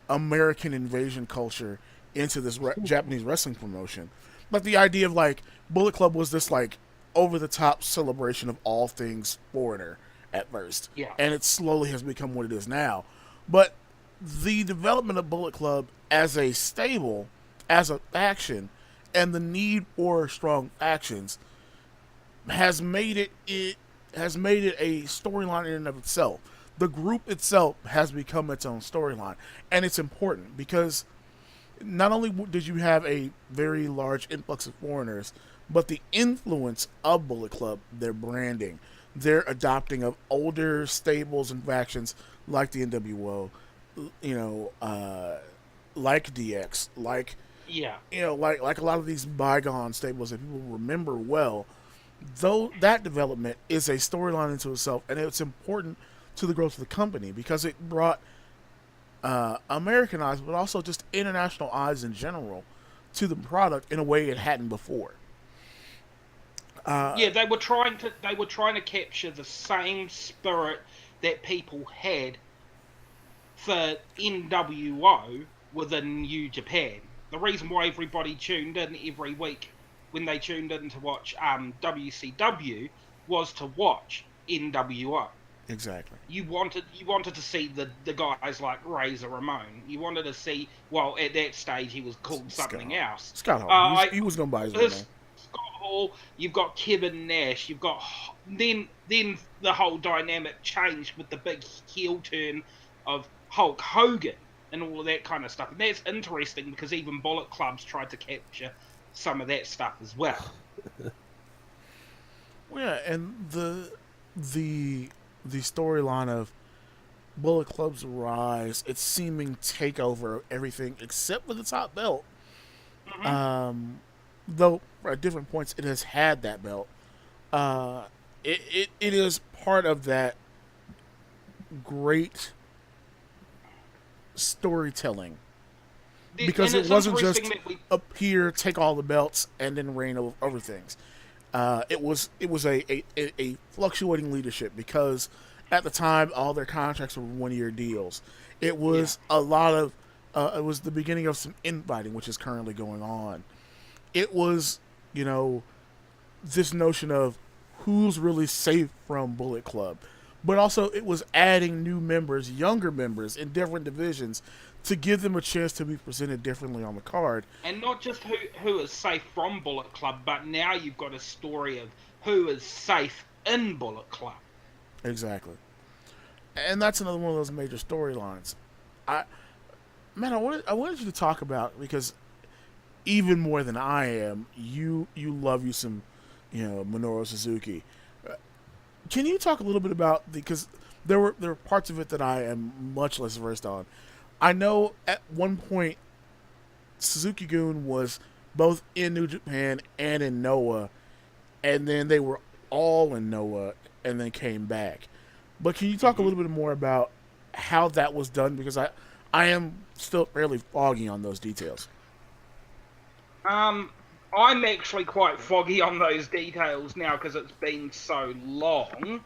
American invasion culture into this Japanese wrestling promotion. But the idea of like Bullet Club was this like over the top celebration of all things foreigner at first. Yeah. And it slowly has become what it is now. But the development of Bullet Club as a stable, as a faction, and the need for strong factions has made it has made it a storyline in and of itself. The group itself has become its own storyline, and it's important because not only did you have a very large influx of foreigners, but the influence of Bullet Club, their branding, their adopting of older stables and factions like the NWO, you know, like DX, like Yeah. like a lot of these bygone stables that people remember well. Though that development is a storyline into itself, and it's important to the growth of the company because it brought American eyes, but also just international eyes in general, to the product in a way it hadn't before. Yeah, they were trying to capture the same spirit that people had for NWO within New Japan. The reason why everybody tuned in every week when they tuned in to watch WCW was to watch NWO. Exactly. You wanted to see the guys like Razor Ramon. You wanted to see, well, at that stage he was called something else. Scott Hall. He was going by his real name. Scott Hall. You've got Kevin Nash. You've got then the whole dynamic changed with the big heel turn of Hulk Hogan and all of that kind of stuff. And that's interesting because even Bullet Clubs tried to capture some of that stuff as well. Well, yeah, and the storyline of Bullet Club's rise, its seeming takeover of everything except for the top belt. Though at different points it has had that belt. It is part of that great storytelling because And it it's wasn't just interesting that we up here, take all the belts, and then reign over things. It was a fluctuating leadership because at the time all their contracts were 1 year deals. It was a lot of it was the beginning of some infighting, which is currently going on. It was this notion of who's really safe from Bullet Club, but also it was adding new members, younger members in different divisions to give them a chance to be presented differently on the card. And not just who is safe from Bullet Club, but now you've got a story of who is safe in Bullet Club. Exactly. And that's another one of those major storylines. I wanted you to talk about, because even more than I am, you love you some, Minoru Suzuki. Can you talk a little bit about because there were parts of it that I am much less versed on. I know at one point Suzuki Gun was both in New Japan and in Noah, and then they were all in Noah and then came back. But can you talk a little bit more about how that was done? Because I am still fairly foggy on those details. I'm actually quite foggy on those details now because it's been so long.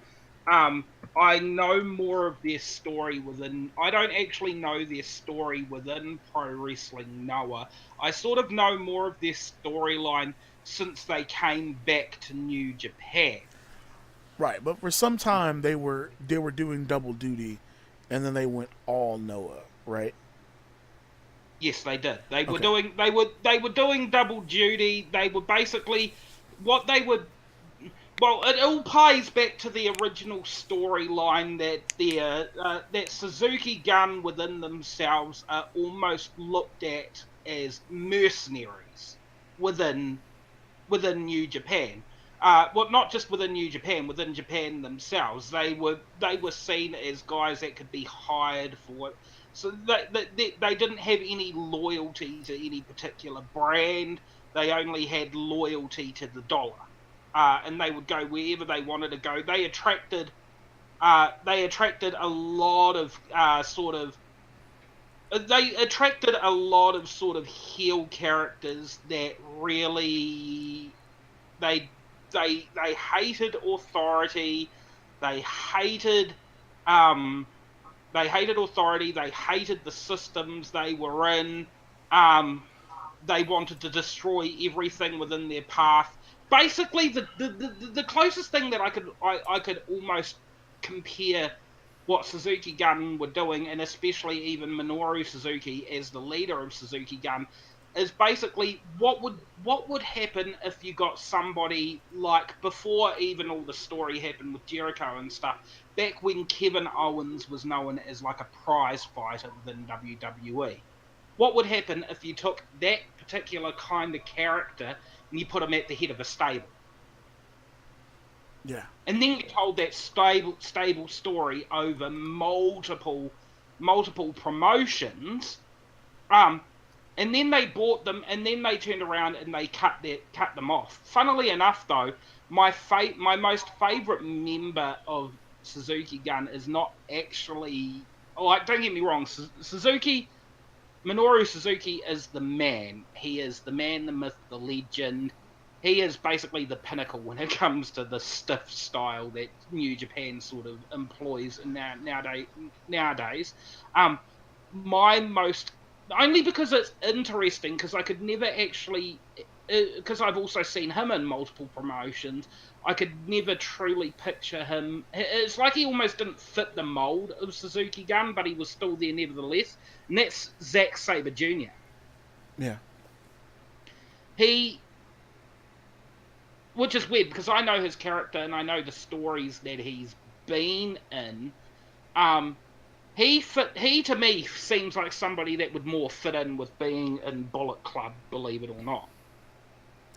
I know more of their story within. I don't actually know their story within Pro Wrestling Noah. I sort of know more of their storyline since they came back to New Japan. Right, but for some time they were doing double duty, and then they went all Noah, right? Yes, they did. They were Okay. doing they were doing double duty. They were basically what they were. Well, it all plays back to the original storyline that Suzuki Gun within themselves are almost looked at as mercenaries within New Japan. Well, not just within New Japan, within Japan themselves, they were seen as guys that could be hired for. So they didn't have any loyalty to any particular brand. They only had loyalty to the dollar. And they would go wherever they wanted to go. They attracted a lot of sort of heel characters that really they hated authority. They hated authority. They hated the systems they were in. They wanted to destroy everything within their path. Basically, the closest thing that I could almost compare what Suzuki Gun were doing, and especially even Minoru Suzuki as the leader of Suzuki Gun, is basically what would happen if you got somebody like before even all the story happened with Jericho and stuff, back when Kevin Owens was known as like a prize fighter within WWE. What would happen if you took that particular kind of character and you put him at the head of a stable? Yeah. And then you told that stable story over multiple promotions. And then they bought them, and then they turned around and they cut them off. Funnily enough, though, my most favourite member of Suzuki Gun is not actually, like, don't get me wrong, Minoru Suzuki is the man. He is the man, the myth, the legend. He is basically the pinnacle when it comes to the stiff style that New Japan sort of employs nowadays. My most, only because it's interesting, because I could never actually, because I've also seen him in multiple promotions, I could never truly picture him. It's like he almost didn't fit the mold of Suzuki Gun, but he was still there nevertheless. And that's Zack Sabre Jr. Yeah. Which is weird, because I know his character and I know the stories that he's been in. He to me seems like somebody that would more fit in with being in Bullet Club, believe it or not.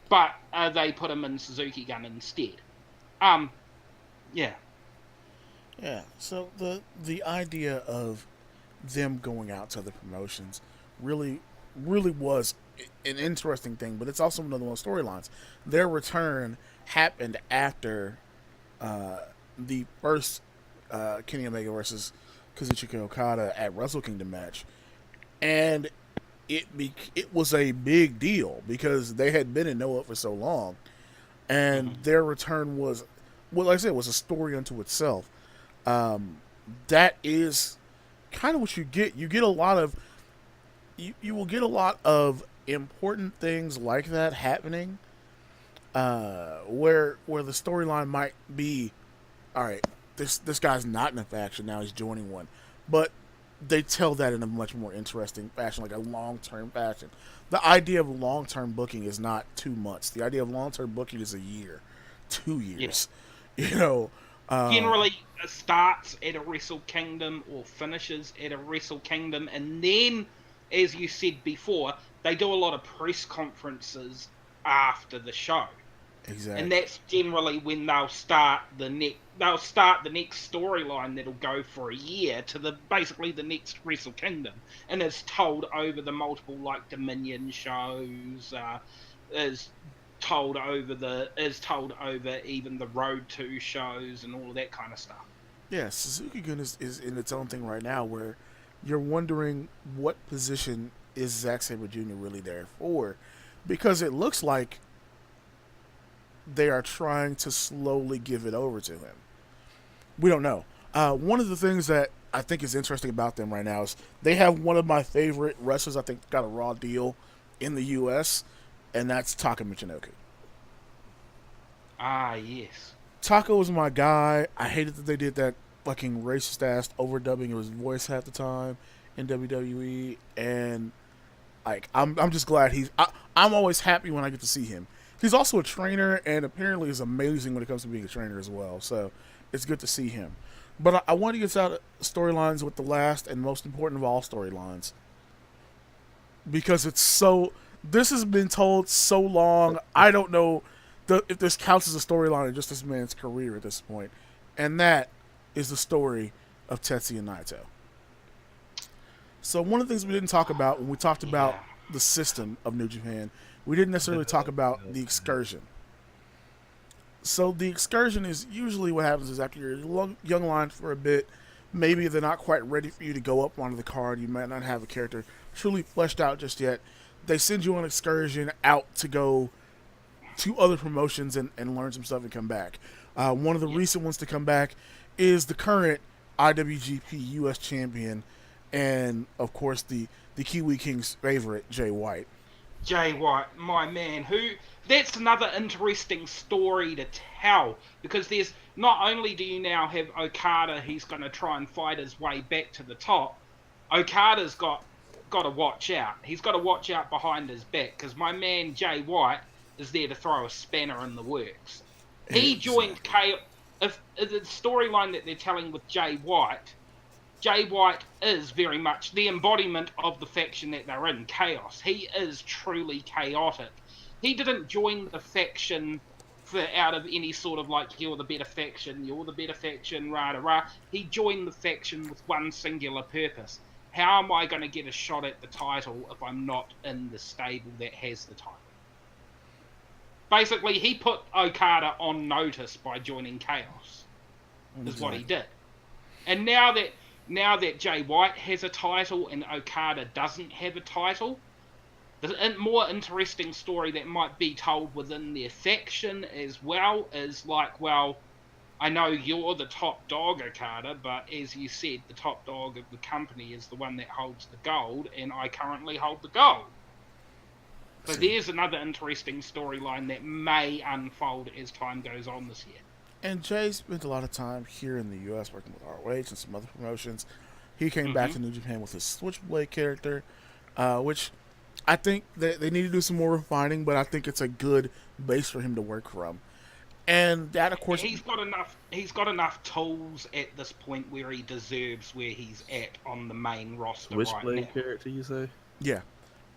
But they put him in Suzuki Gun instead. Yeah. Yeah. So the idea of them going out to the promotions really was an interesting thing, but it's also another one of the storylines. Their return happened after the first Kenny Omega versus Kazuchika Okada at Wrestle Kingdom match, and it was a big deal because they had been in Noah for so long, and their return was, well, like I said, was a story unto itself. That is kind of what you get. You get a lot of you will get a lot of important things like that happening, where the storyline might be, all right, this guy's not in a faction now, he's joining one, but they tell that in a much more interesting fashion, like a long-term fashion. The idea of long-term booking is not 2 months. The idea of long-term booking is a year, 2 years. Yeah. Generally starts at a Wrestle Kingdom or finishes at a Wrestle Kingdom, and then, as you said before, they do a lot of press conferences after the show. Exactly. And that's generally when they'll start the next storyline that'll go for a year to basically the next Wrestle Kingdom, and is told over the multiple like Dominion shows, is told over even the Road to shows and all of that kind of stuff. Yeah, Suzuki Gun is in its own thing right now, where you're wondering what position is Zack Sabre Jr. really there for, because it looks like they are trying to slowly give it over to him. We don't know. One of the things that I think is interesting about them right now is they have one of my favorite wrestlers, I think, got a Raw deal in the U.S., and that's Taka Michinoku. Ah, yes. Taka was my guy. I hated that they did that fucking racist-ass overdubbing of his voice half the time in WWE, and like I'm just glad I'm always happy when I get to see him. He's also a trainer, and apparently is amazing when it comes to being a trainer as well. So it's good to see him. But I want to get out storylines with the last and most important of all storylines, because it's so. This has been told so long. I don't know if this counts as a storyline in just this man's career at this point, and that is the story of Tetsuya Naito. So one of the things we didn't talk about when we talked about the system of New Japan, we didn't necessarily talk about the excursion. So the excursion is usually what happens is after you're young line for a bit, maybe they're not quite ready for you to go up onto the card. You might not have a character truly fleshed out just yet. They send you on an excursion out to go to other promotions and learn some stuff and come back. One of the recent ones to come back is the current IWGP US champion, and of course the Kiwi King's favorite, Jay White. Jay White, my man, that's another interesting story to tell, because there's not only do you now have Okada, he's going to try and fight his way back to the top. Okada's got got to watch out. He's got to watch out behind his back because my man Jay White is there to throw a spanner in the works. He joined Chaos. If the storyline that they're telling with Jay White is very much the embodiment of the faction that they're in, Chaos. He is truly chaotic. He didn't join the faction out of any sort of like, you're the better faction, rah. He joined the faction with one singular purpose. How am I going to get a shot at the title if I'm not in the stable that has the title? Basically, he put Okada on notice by joining Chaos, is what he did. And now that Jay White has a title and Okada doesn't have a title, the more interesting story that might be told within their faction as well is like, well, I know you're the top dog, Okada, but as you said, the top dog of the company is the one that holds the gold, and I currently hold the gold. So there's another interesting storyline that may unfold as time goes on this year. And Jay spent a lot of time here in the U.S. working with ROH and some other promotions. He came back to New Japan with his Switchblade character, which I think that they need to do some more refining, but I think it's a good base for him to work from. And that, of course, he's got enough tools at this point where he deserves where he's at on the main roster Switchblade right now. character, you say? Yeah.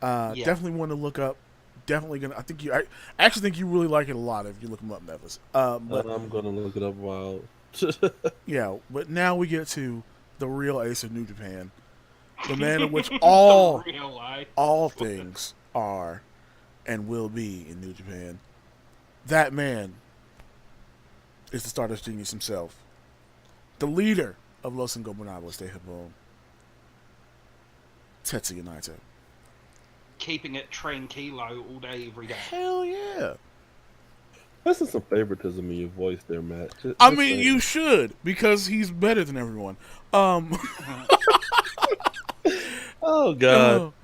Definitely one to look up. Definitely gonna. I actually think you really like it a lot if you look him up, Nefas. But I'm gonna look it up while. Yeah, but now we get to the real ace of New Japan, the man in which all things are and will be in New Japan. That man is the Stardust Genius himself, the leader of Los Ingobernables de Japón, Tetsuya Naito. Keeping it tranquilo all day, every day. Hell yeah. This is some favoritism in your voice there, Matt. I mean, you should, because he's better than everyone. Oh, God.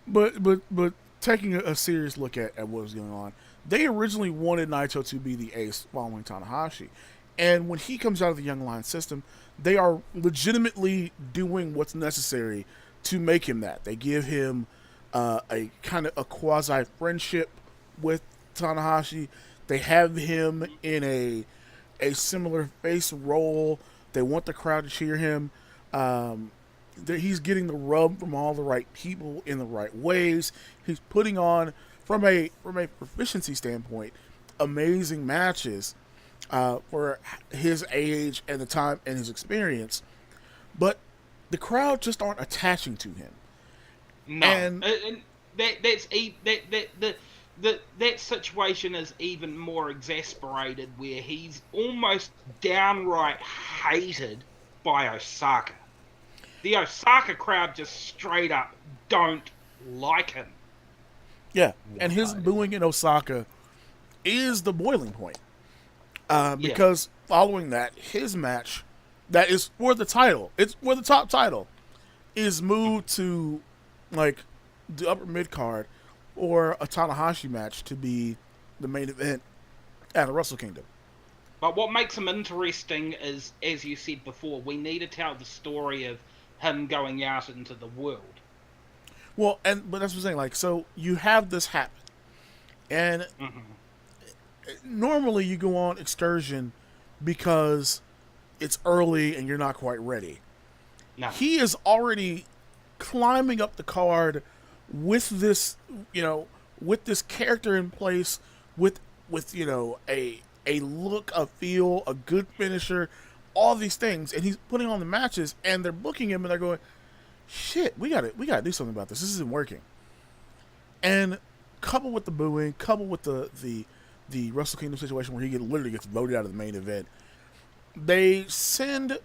But taking a serious look at what was going on, they originally wanted Naito to be the ace following Tanahashi. And when he comes out of the Young Lion system, they are legitimately doing what's necessary to make him that. They give him a kind of a quasi friendship with Tanahashi. They have him in a similar face role. They want the crowd to cheer him. He's getting the rub from all the right people in the right ways. He's putting on, from a proficiency standpoint, amazing matches for his age and the time and his experience. But the crowd just aren't attaching to him. No, and that situation is even more exasperated, where he's almost downright hated by Osaka. The Osaka crowd just straight up don't like him. Yeah, and his booing in Osaka is the boiling point. Because following that, his match, that is for the title, it's for the top title, is moved to like the upper mid card or a Tanahashi match to be the main event at a Wrestle Kingdom. But what makes him interesting is, as you said before, we need to tell the story of him going out into the world. Well, but that's what I'm saying. Like, so you have this happen, and normally you go on excursion because it's early and you're not quite ready. No. He is already climbing up the card with this, with this character in place, with a look, a feel, a good finisher, all these things, and he's putting on the matches, and they're booking him, and they're going, shit, we gotta do something about this. This isn't working. And coupled with the booing, coupled with the Wrestle Kingdom situation where he literally gets voted out of the main event, they send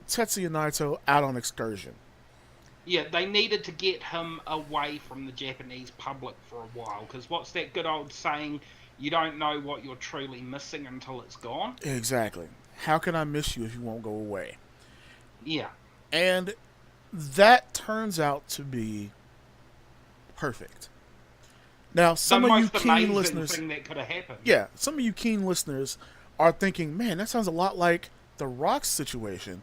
Tetsuya Naito out on excursion. Yeah, they needed to get him away from the Japanese public for a while, because what's that good old saying? You don't know what you're truly missing until it's gone. Exactly. How can I miss you if you won't go away? Yeah. And that turns out to be perfect. Now, some of you keen listeners, thing that could have happened. Yeah, some of you keen listeners are thinking, man, that sounds a lot like the Rock's situation.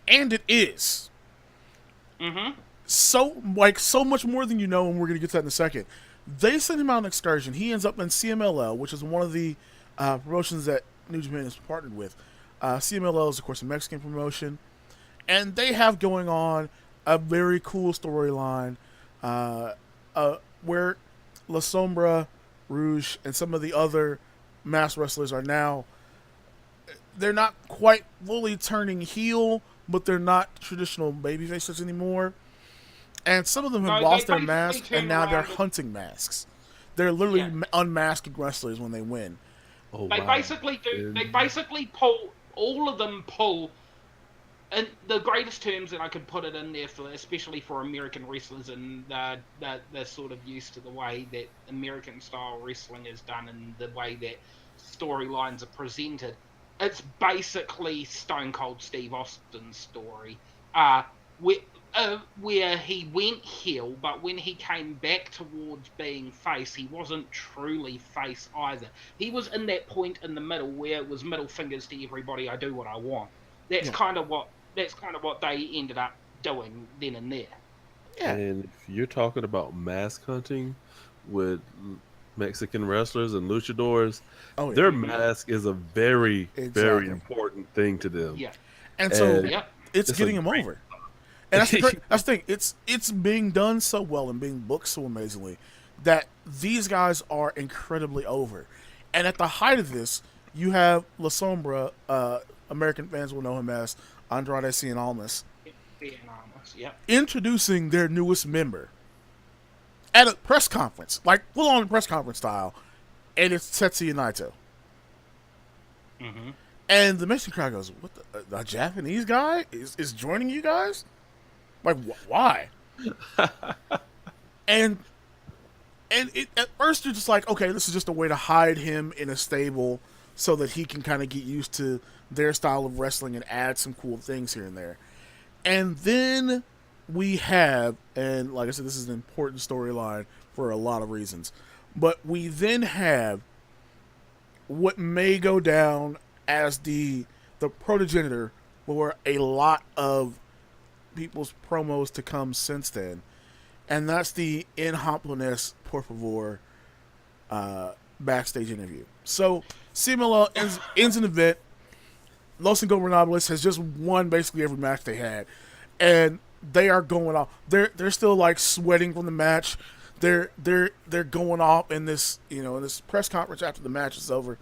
And it is. so much more than you know, and we're gonna get to that in a second. They send him out on an excursion. He ends up in CMLL, which is one of the promotions that New Japan is partnered with. CMLL is, of course, a Mexican promotion, and they have going on a very cool storyline where La Sombra, Rouge, and some of the other mass wrestlers are now. They're not quite fully turning heel, but they're not traditional babyfaces anymore. And some of them have lost their masks, and now they're hunting masks. They're literally unmasking wrestlers when they win. Oh, They wow. basically do. They basically pull. All of them pull. And the greatest terms that I could put it in there for, especially for American wrestlers, and they're sort of used to the way that American style wrestling is done and the way that storylines are presented. It's basically Stone Cold Steve Austin's story, where he went heel, but when he came back towards being face, he wasn't truly face either. He was in that point in the middle where it was middle fingers to everybody. I do what I want. That's kind of what they ended up doing then and there. Yeah. And if you're talking about mask hunting with Mexican wrestlers and luchadors, their mask is a very, very important thing to them. Yeah. And so And it's getting them over. And that's the thing. It's being done so well and being booked so amazingly that these guys are incredibly over. And at the height of this, you have La Sombra, American fans will know him as Andrade Cien Almas, introducing their newest member at a press conference, like full-on press conference style, and it's Tetsuya Naito. Mm-hmm. And the Mexican crowd goes, "What? The Japanese guy is joining you guys? Like, why?" and at first you're just like, okay, this is just a way to hide him in a stable so that he can kind of get used to their style of wrestling and add some cool things here and there. And then we have, and like I said, this is an important storyline for a lot of reasons, but we then have what may go down as the progenitor for a lot of people's promos to come since then, and that's the En Japonés Por Favor backstage interview. So CMLL ends an event. Los Ingobernables has just won basically every match they had, and they are going off. They're still like sweating from the match. They're going off in this in this press conference after the match is over,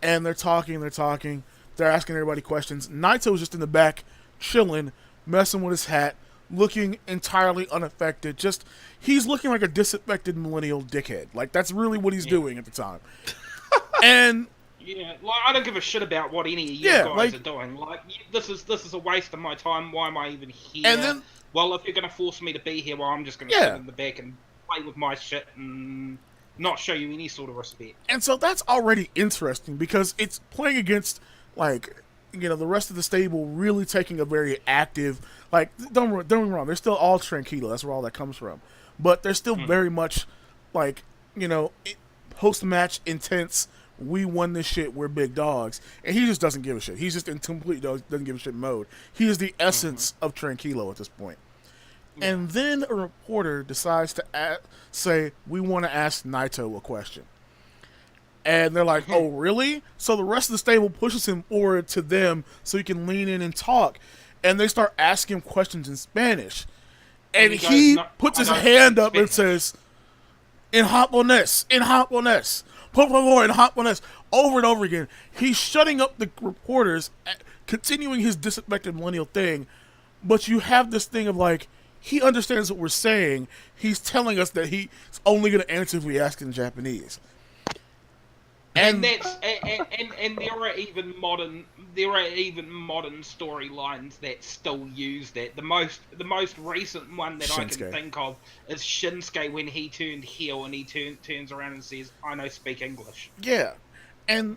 and they're talking. They're asking everybody questions. Naito's just in the back, chilling, messing with his hat, looking entirely unaffected. Just he's looking like a disaffected millennial dickhead. Like that's really what he's doing at the time. And like I don't give a shit about what any of you guys are doing. Like this is a waste of my time. Why am I even here? And then, well, if you're going to force me to be here, well, I'm just going to sit in the back and play with my shit and not show you any sort of respect. And so that's already interesting because it's playing against the rest of the stable really taking a very active, like, don't get me wrong, they're still all tranquilo, that's where all that comes from. But they're still very much, like, post-match intense, we won this shit, we're big dogs. And he just doesn't give a shit. He's just in complete doesn't give a shit mode. He is the essence of tranquilo at this point. Yeah. And then a reporter decides to say, we want to ask Naito a question. And they're like, oh, really? So the rest of the stable pushes him forward to them so he can lean in and talk. And they start asking him questions in Spanish. And he puts his hand up and says, en japonés, por favor, en japonés, over and over again. He's shutting up the reporters, continuing his disaffected millennial thing. But you have this thing of like, he understands what we're saying. He's telling us that he's only going to answer if we ask in Japanese. And that's and there are even modern storylines that still use that. The most recent one that Shinsuke. I can think of is Shinsuke when he turned heel and he turns around and says, "I know speak English." Yeah, and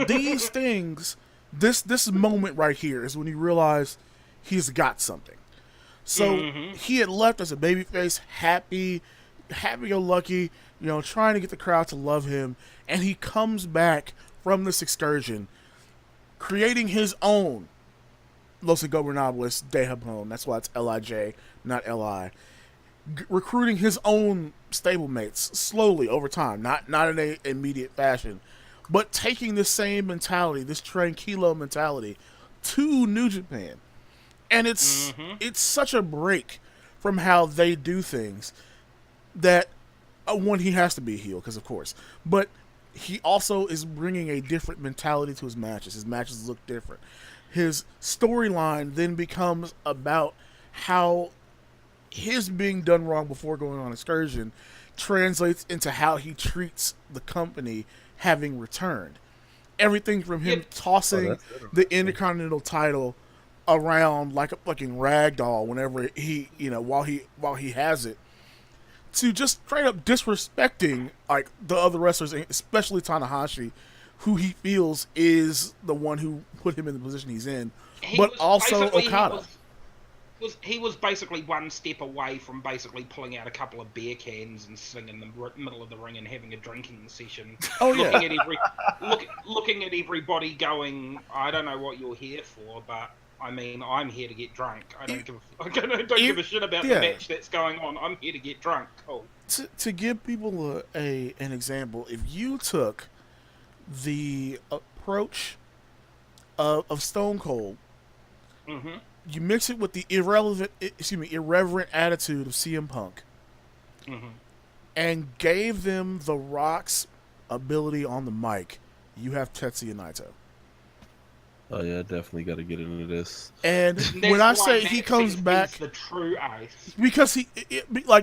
these things, this moment right here is when you realize he's got something. So he had left as a babyface, happy-go-lucky, trying to get the crowd to love him. And he comes back from this excursion, creating his own Los Ingobernables de Japón. That's why it's L-I-J, not L-I. recruiting his own stablemates slowly over time, not in a immediate fashion, but taking the same mentality, this tranquilo mentality, to New Japan, and it's such a break from how they do things that one, he has to be a heel because of course, but he also is bringing a different mentality to his matches. His matches look different. His storyline then becomes about how his being done wrong before going on excursion translates into how he treats the company having returned. Everything from him tossing the Intercontinental title around like a fucking rag doll whenever he, while he has it, to just straight up disrespecting like the other wrestlers, especially Tanahashi, who he feels is the one who put him in the position he's in, but also Okada. He was basically one step away from basically pulling out a couple of beer cans and sitting in the middle of the ring and having a drinking session. Oh yeah. Looking at everybody going, I don't know what you're here for, but I mean, I'm here to get drunk. I don't give a shit about the match that's going on. I'm here to get drunk. Cool. To give people an example, if you took the approach of Stone Cold, you mix it with the irreverent attitude of CM Punk, and gave them The Rock's ability on the mic, you have Tetsuya Naito. Oh yeah, definitely got to get into this. And when I say he comes back, he's the true ace. Because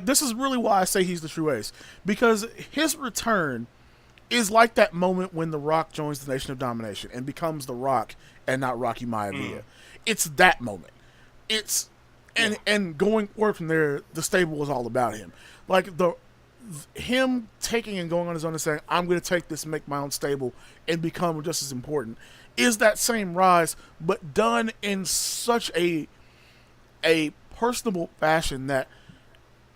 this is really why I say he's the true ace. Because his return is like that moment when The Rock joins the Nation of Domination and becomes The Rock and not Rocky Maivia. It's that moment. And going forward from there, the stable was all about him. Like him taking and going on his own and saying, I'm going to take this, make my own stable, and become just as important, is that same rise, but done in such a personable fashion that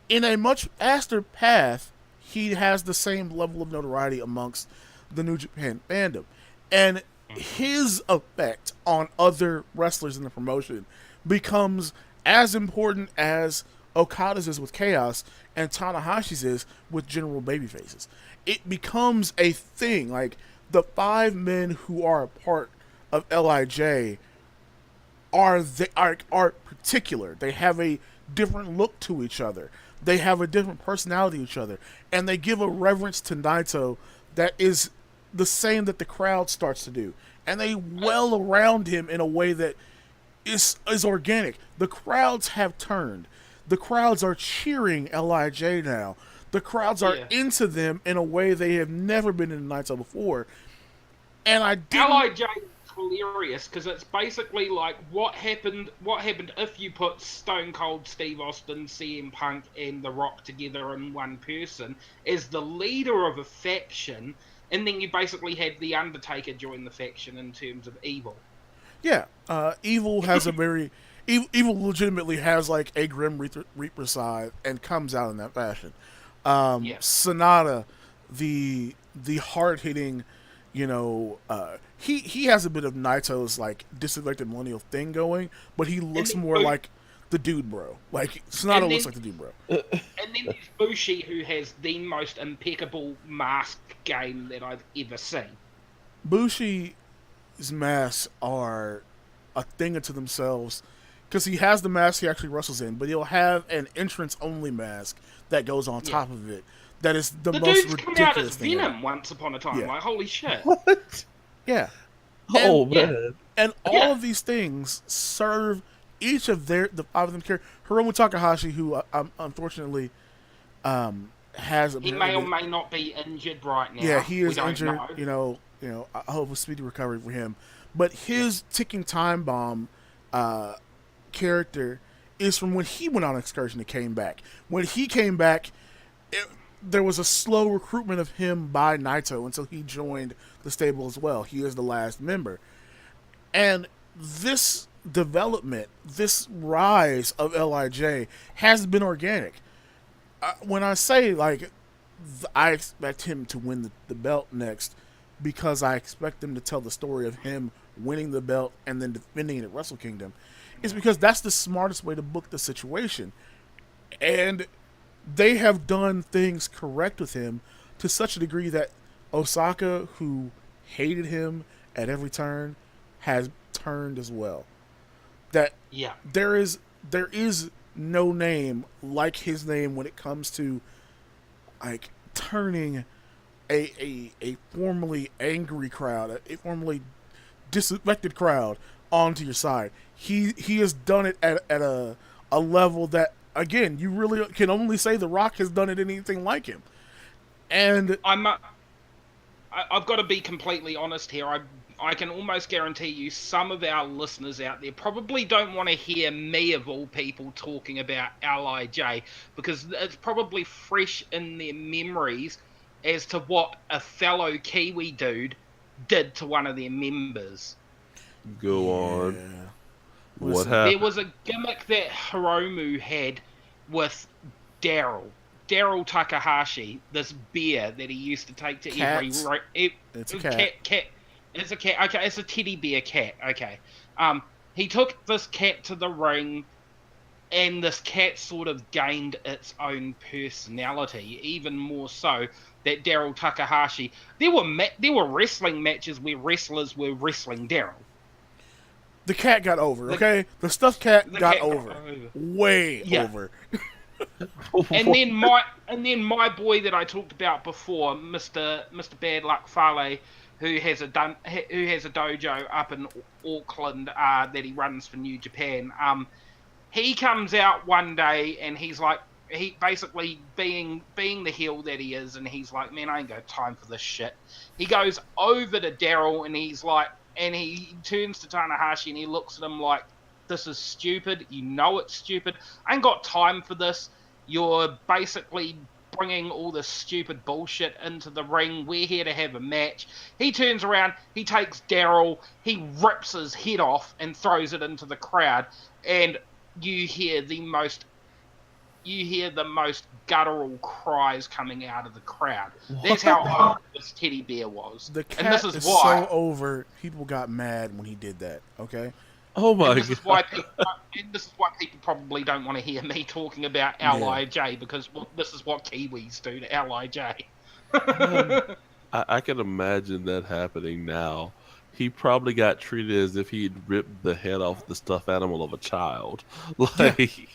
in a much faster path, he has the same level of notoriety amongst the New Japan fandom. And his effect on other wrestlers in the promotion becomes as important as Okada's is with Chaos and Tanahashi's is with general babyfaces. It becomes a thing. Like, the 5 men who are a part of LIJ are particular. They have a different look to each other. They have a different personality to each other. And they give a reverence to Naito that is the same that the crowd starts to do. And they well around him in a way that is organic. The crowds have turned. The crowds are cheering LIJ now. The crowds are into them in a way they have never been in Naito before. And LIJ is hilarious because it's basically like what happened if you put Stone Cold Steve Austin, CM Punk, and The Rock together in one person as the leader of a faction, and then you basically had The Undertaker join the faction in terms of Evil. Yeah, Evil has a very... Evil legitimately has like a Grim Reaper side and comes out in that fashion. Sonata, the hard-hitting, he has a bit of Naito's like disinfected millennial thing going, but he looks more like the dude bro. Like, Sonata looks like the dude bro. And then there's Bushi, who has the most impeccable mask game that I've ever seen. Bushi's masks are a thing unto themselves. Because he has the mask he actually wrestles in, but he'll have an entrance-only mask that goes on top of it. That is the most ridiculous thing. The dude's come out as Venom once upon a time. Yeah. Like, holy shit. What? Yeah. Man. And all of these things serve each of the 5 of them characters. Hiromu Takahashi, who unfortunately has... He may or may not be injured right now. Yeah, he is injured. Know. I hope a speedy recovery for him. But his ticking time bomb... character is from when he went on excursion and came back. When he came back, there was a slow recruitment of him by Naito until he joined the stable as well. He is the last member. And this development, this rise of LIJ has been organic. When I say, like, I expect him to win the belt next because I expect them to tell the story of him winning the belt and then defending it at Wrestle Kingdom, is because that's the smartest way to book the situation. And they have done things correct with him to such a degree that Osaka, who hated him at every turn, has turned as well. That Yeah. there is no name like his name when it comes to like turning a formerly angry crowd, a formerly disaffected crowd onto your side. He has done it at a level that again you really can only say The Rock has done it anything like him. And I've got to be completely honest here. I can almost guarantee you some of our listeners out there probably don't want to hear me, of all people, talking about Lij, because it's probably fresh in their memories as to what a fellow Kiwi dude did to one of their members. Go on. yeah, What listen, There happened? was a gimmick that Hiromu had with Daryl. Daryl Takahashi, this bear that he used to take to cats. every It's a cat. cat. It's a cat. Okay, it's a teddy bear cat. Okay. He took this cat to the ring, and this cat sort of gained its own personality, even more so that Daryl Takahashi. There were wrestling matches where wrestlers were wrestling Daryl. The cat got over. The, Okay, the stuffed cat the got cat got over. over. Way Yeah. over. And then my boy that I talked about before, Mr. Bad Luck Fale, who has a dojo up in Auckland that he runs for New Japan. He comes out one day and he's like, he basically being the heel that he is, and he's like, man, I ain't got time for this shit. He goes over to Daryl and he's like, and he turns to Tanahashi and he looks at him like, this is stupid. You know it's stupid. I ain't got time for this. You're basically bringing all this stupid bullshit into the ring. We're here to have a match. He turns around, he takes Daryl, he rips his head off and throws it into the crowd, and you hear the most guttural cries coming out of the crowd. That's how old this teddy bear was. The And this cat is is why. so over. People got mad when he did that. Okay. Oh my And this is god. why people probably don't want to hear me talking about Lij, because this is what Kiwis do to Lij. I can imagine that happening now. He probably got treated as if he'd ripped the head off the stuffed animal of a child. Like,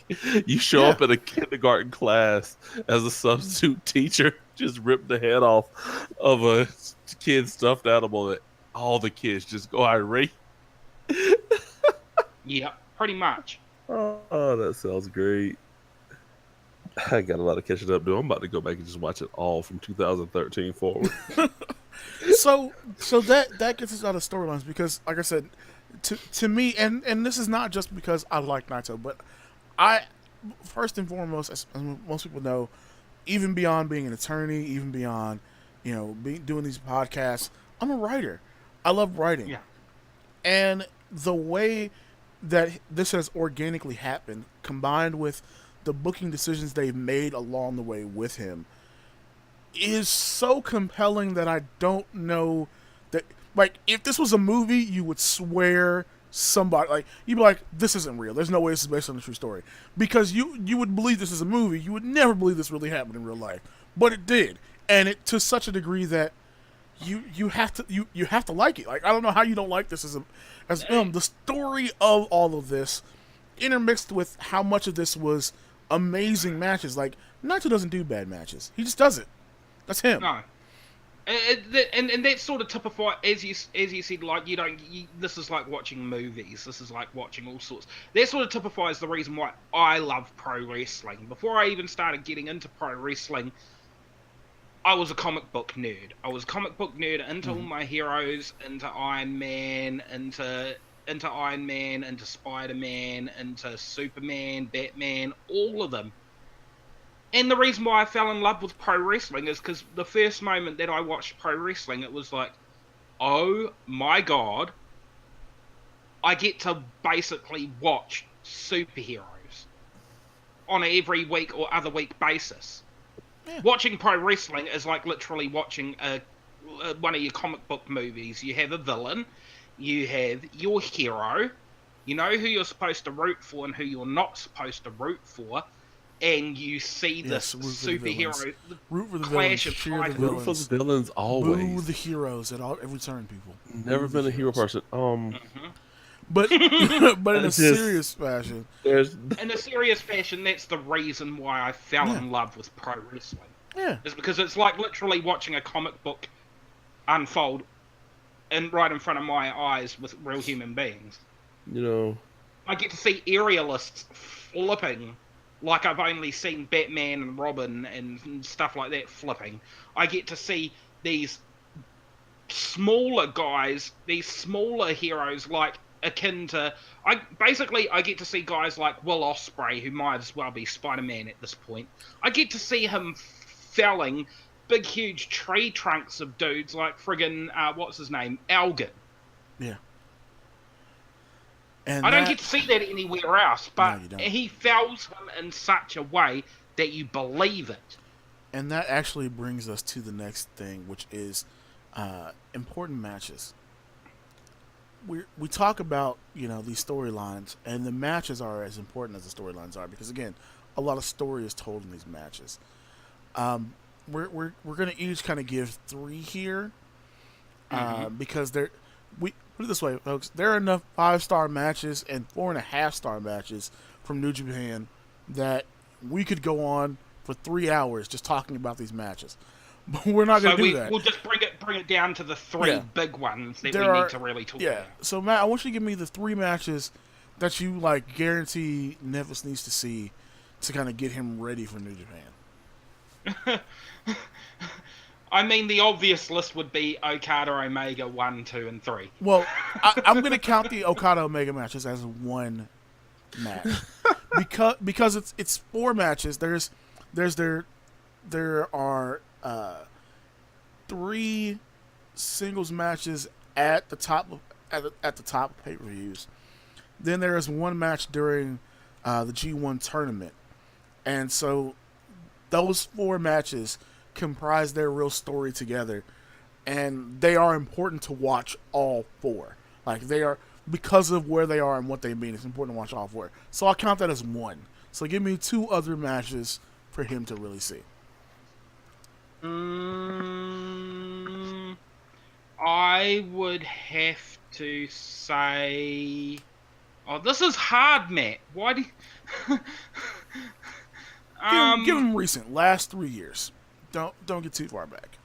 you show up in a kindergarten class as a substitute teacher, just rip the head off of a kid's stuffed animal, and all the kids just go irate. Yeah, pretty much. Oh, that sounds great. I got a lot of catching up to do. I'm about to go back and just watch it all from 2013 forward. So that gets us out of storylines because, like I said, to me, and this is not just because I like Naito, but I first and foremost, as most people know, even beyond being an attorney, even beyond doing these podcasts, I'm a writer. I love writing, Yeah. and the way that this has organically happened, combined with the booking decisions they've made along the way with him, is so compelling that I don't know that, like, if this was a movie, you would swear somebody, like, you'd be like, this isn't real. There's no way this is based on a true story. Because you would believe this is a movie. You would never believe this really happened in real life. But it did. And it to such a degree that you have to like it. Like, I don't know how you don't like this as a film. The story of all of this intermixed with how much of this was amazing matches. Like, Naito doesn't do bad matches. He just doesn't. That's him. No. And that sort of typifies, as you said, like, this is like watching movies. This is like watching all sorts. That sort of typifies the reason why I love pro wrestling. Before I even started getting into pro wrestling, I was a comic book nerd. I was a comic book nerd into all my heroes, into Iron Man, into Spider-Man, into Superman, Batman, all of them. And the reason why I fell in love with pro wrestling is because the first moment that I watched pro wrestling, it was like, oh my god, I get to basically watch superheroes on an every week or other week basis. Yeah. Watching pro wrestling is like literally watching one of your comic book movies. You have a villain, you have your hero, you know who you're supposed to root for and who you're not supposed to root for. and you see Yes, this root for the villains. superhero Root for the clash villains. of Cheer the titles. Root for villains. the villains Boo always. the heroes at every turn, people. Never Boo been the a hero heroes. person. But but in a It's just- serious fashion, There's In a serious fashion, that's the reason why I fell Yeah. in love with pro wrestling. yeah, Is because it's like literally watching a comic book unfold right in front of my eyes with real human beings. you know, I get to see aerialists flipping like I've only seen Batman and Robin and stuff like that flipping. I get to see these smaller guys, these smaller heroes like akin to I get to see guys like Will Ospreay, who might as well be Spider-Man at this point. I get to see him felling big huge tree trunks of dudes like friggin' what's his name? Elgin. yeah. And I don't get to see that anywhere else, but No, you don't. he fells him in such a way that you believe it. And that actually brings us to the next thing, which is important matches. We talk about these storylines, and the matches are as important as the storylines are because again, a lot of story is told in these matches. We're gonna each kind of give 3 here because we put it this way, folks. There are enough 5-star matches and 4.5-star matches from New Japan that we could go on for 3 hours just talking about these matches. But we're not going to do that. We'll just bring it down to the 3 big ones that There we are- need to really talk Yeah. about. So Matt, I want you to give me the 3 matches that you guarantee Nefas needs to see to kind of get him ready for New Japan. I mean, the obvious list would be Okada, Omega 1, 2, and 3. Well, I'm going to count the Okada Omega matches as one match because it's 4 matches. There are 3 singles matches at the top of pay-per-views. Then there is 1 match during the G1 tournament, and so those 4 matches comprise their real story together, and they are important to watch all 4. They are, because of where they are and what they mean. It's important to watch all 4. So I'll count that as 1. So give me 2 other matches for him to really see. I would have to say... Oh, this is hard, Matt. Why do you... Give him recent, last 3 years. Don't get too far back.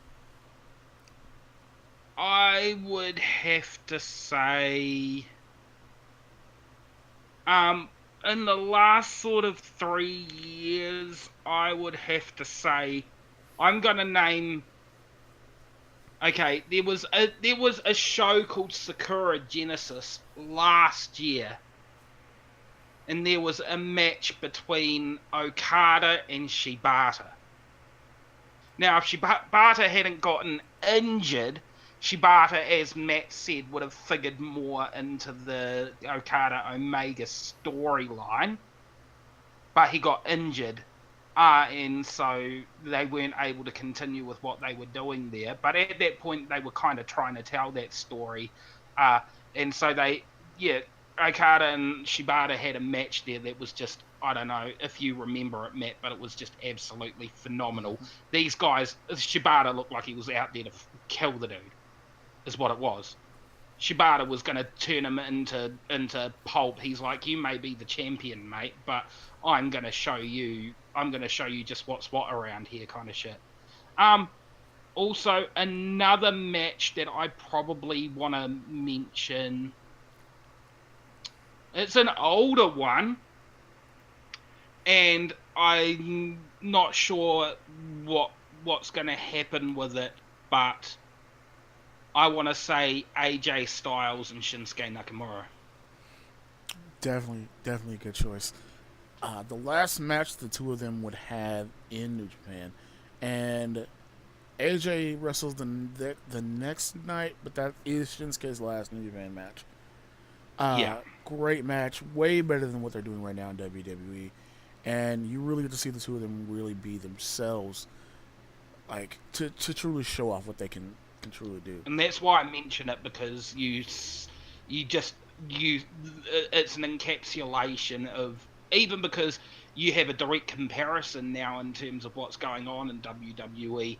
I would have to say... in the last sort of 3 years, I would have to say... I'm going to name... Okay, there was a show called Sakura Genesis last year. And there was a match between Okada and Shibata. Now, if Shibata hadn't gotten injured, Shibata, as Matt said, would have figured more into the Okada-Omega storyline. But he got injured. And so they weren't able to continue with what they were doing there. But at that point, they were kind of trying to tell that story. And so Okada and Shibata had a match there that was just, I don't know if you remember it, Matt, but it was just absolutely phenomenal. These guys, Shibata looked like he was out there to kill the dude, is what it was. Shibata was going to turn him into pulp. He's like, you may be the champion, mate, but I'm going to show you just what's what around here, kind of shit. Also, another match that I probably want to mention. It's an older one, and I'm not sure what's going to happen with it, but I want to say AJ Styles and Shinsuke Nakamura. Definitely a good choice. The last match the 2 of them would have in New Japan, and AJ wrestles the next night, but that is Shinsuke's last New Japan match. Yeah. Great match, way better than what they're doing right now in WWE, and you really get to see the 2 of them really be themselves, to truly show off what they can truly do. And that's why I mention it, because it's an encapsulation of, even because you have a direct comparison now in terms of what's going on in WWE.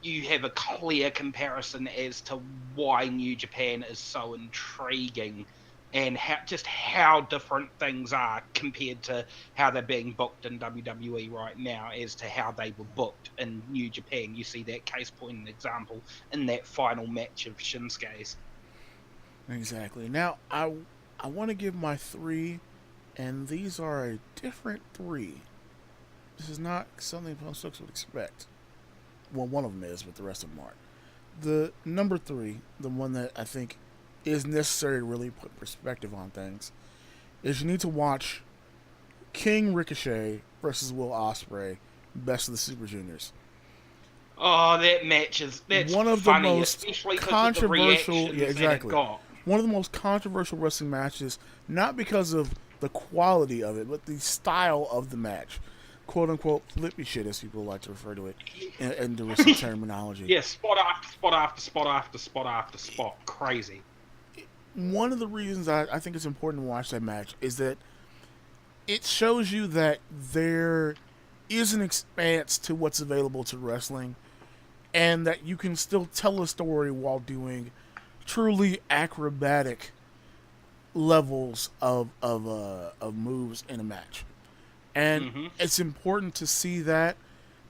You have a clear comparison as to why New Japan is so intriguing and how different things are compared to how they're being booked in WWE right now as to how they were booked in New Japan. You see that case point and example in that final match of Shinsuke's. Exactly. Now, I want to give my three, and these are a different three. This is not something most folks would expect. Well, one of them is, but the rest of them aren't. The number three, the one that I think is necessary to really put perspective on things, is you need to watch King Ricochet versus Will Ospreay, Best of the Super Juniors. Oh, that match that's one of funny, the most especially controversial. Of the Yeah, exactly. That it got. One of the most controversial wrestling matches, not because of the quality of it, but the style of the match. "Quote unquote" flippy shit, as people like to refer to it in the wrestling terminology. Yeah, spot after spot after spot after spot after spot. Crazy. One of the reasons I think it's important to watch that match is that it shows you that there is an expanse to what's available to wrestling, and that you can still tell a story while doing truly acrobatic levels of moves in a match. And it's important to see that,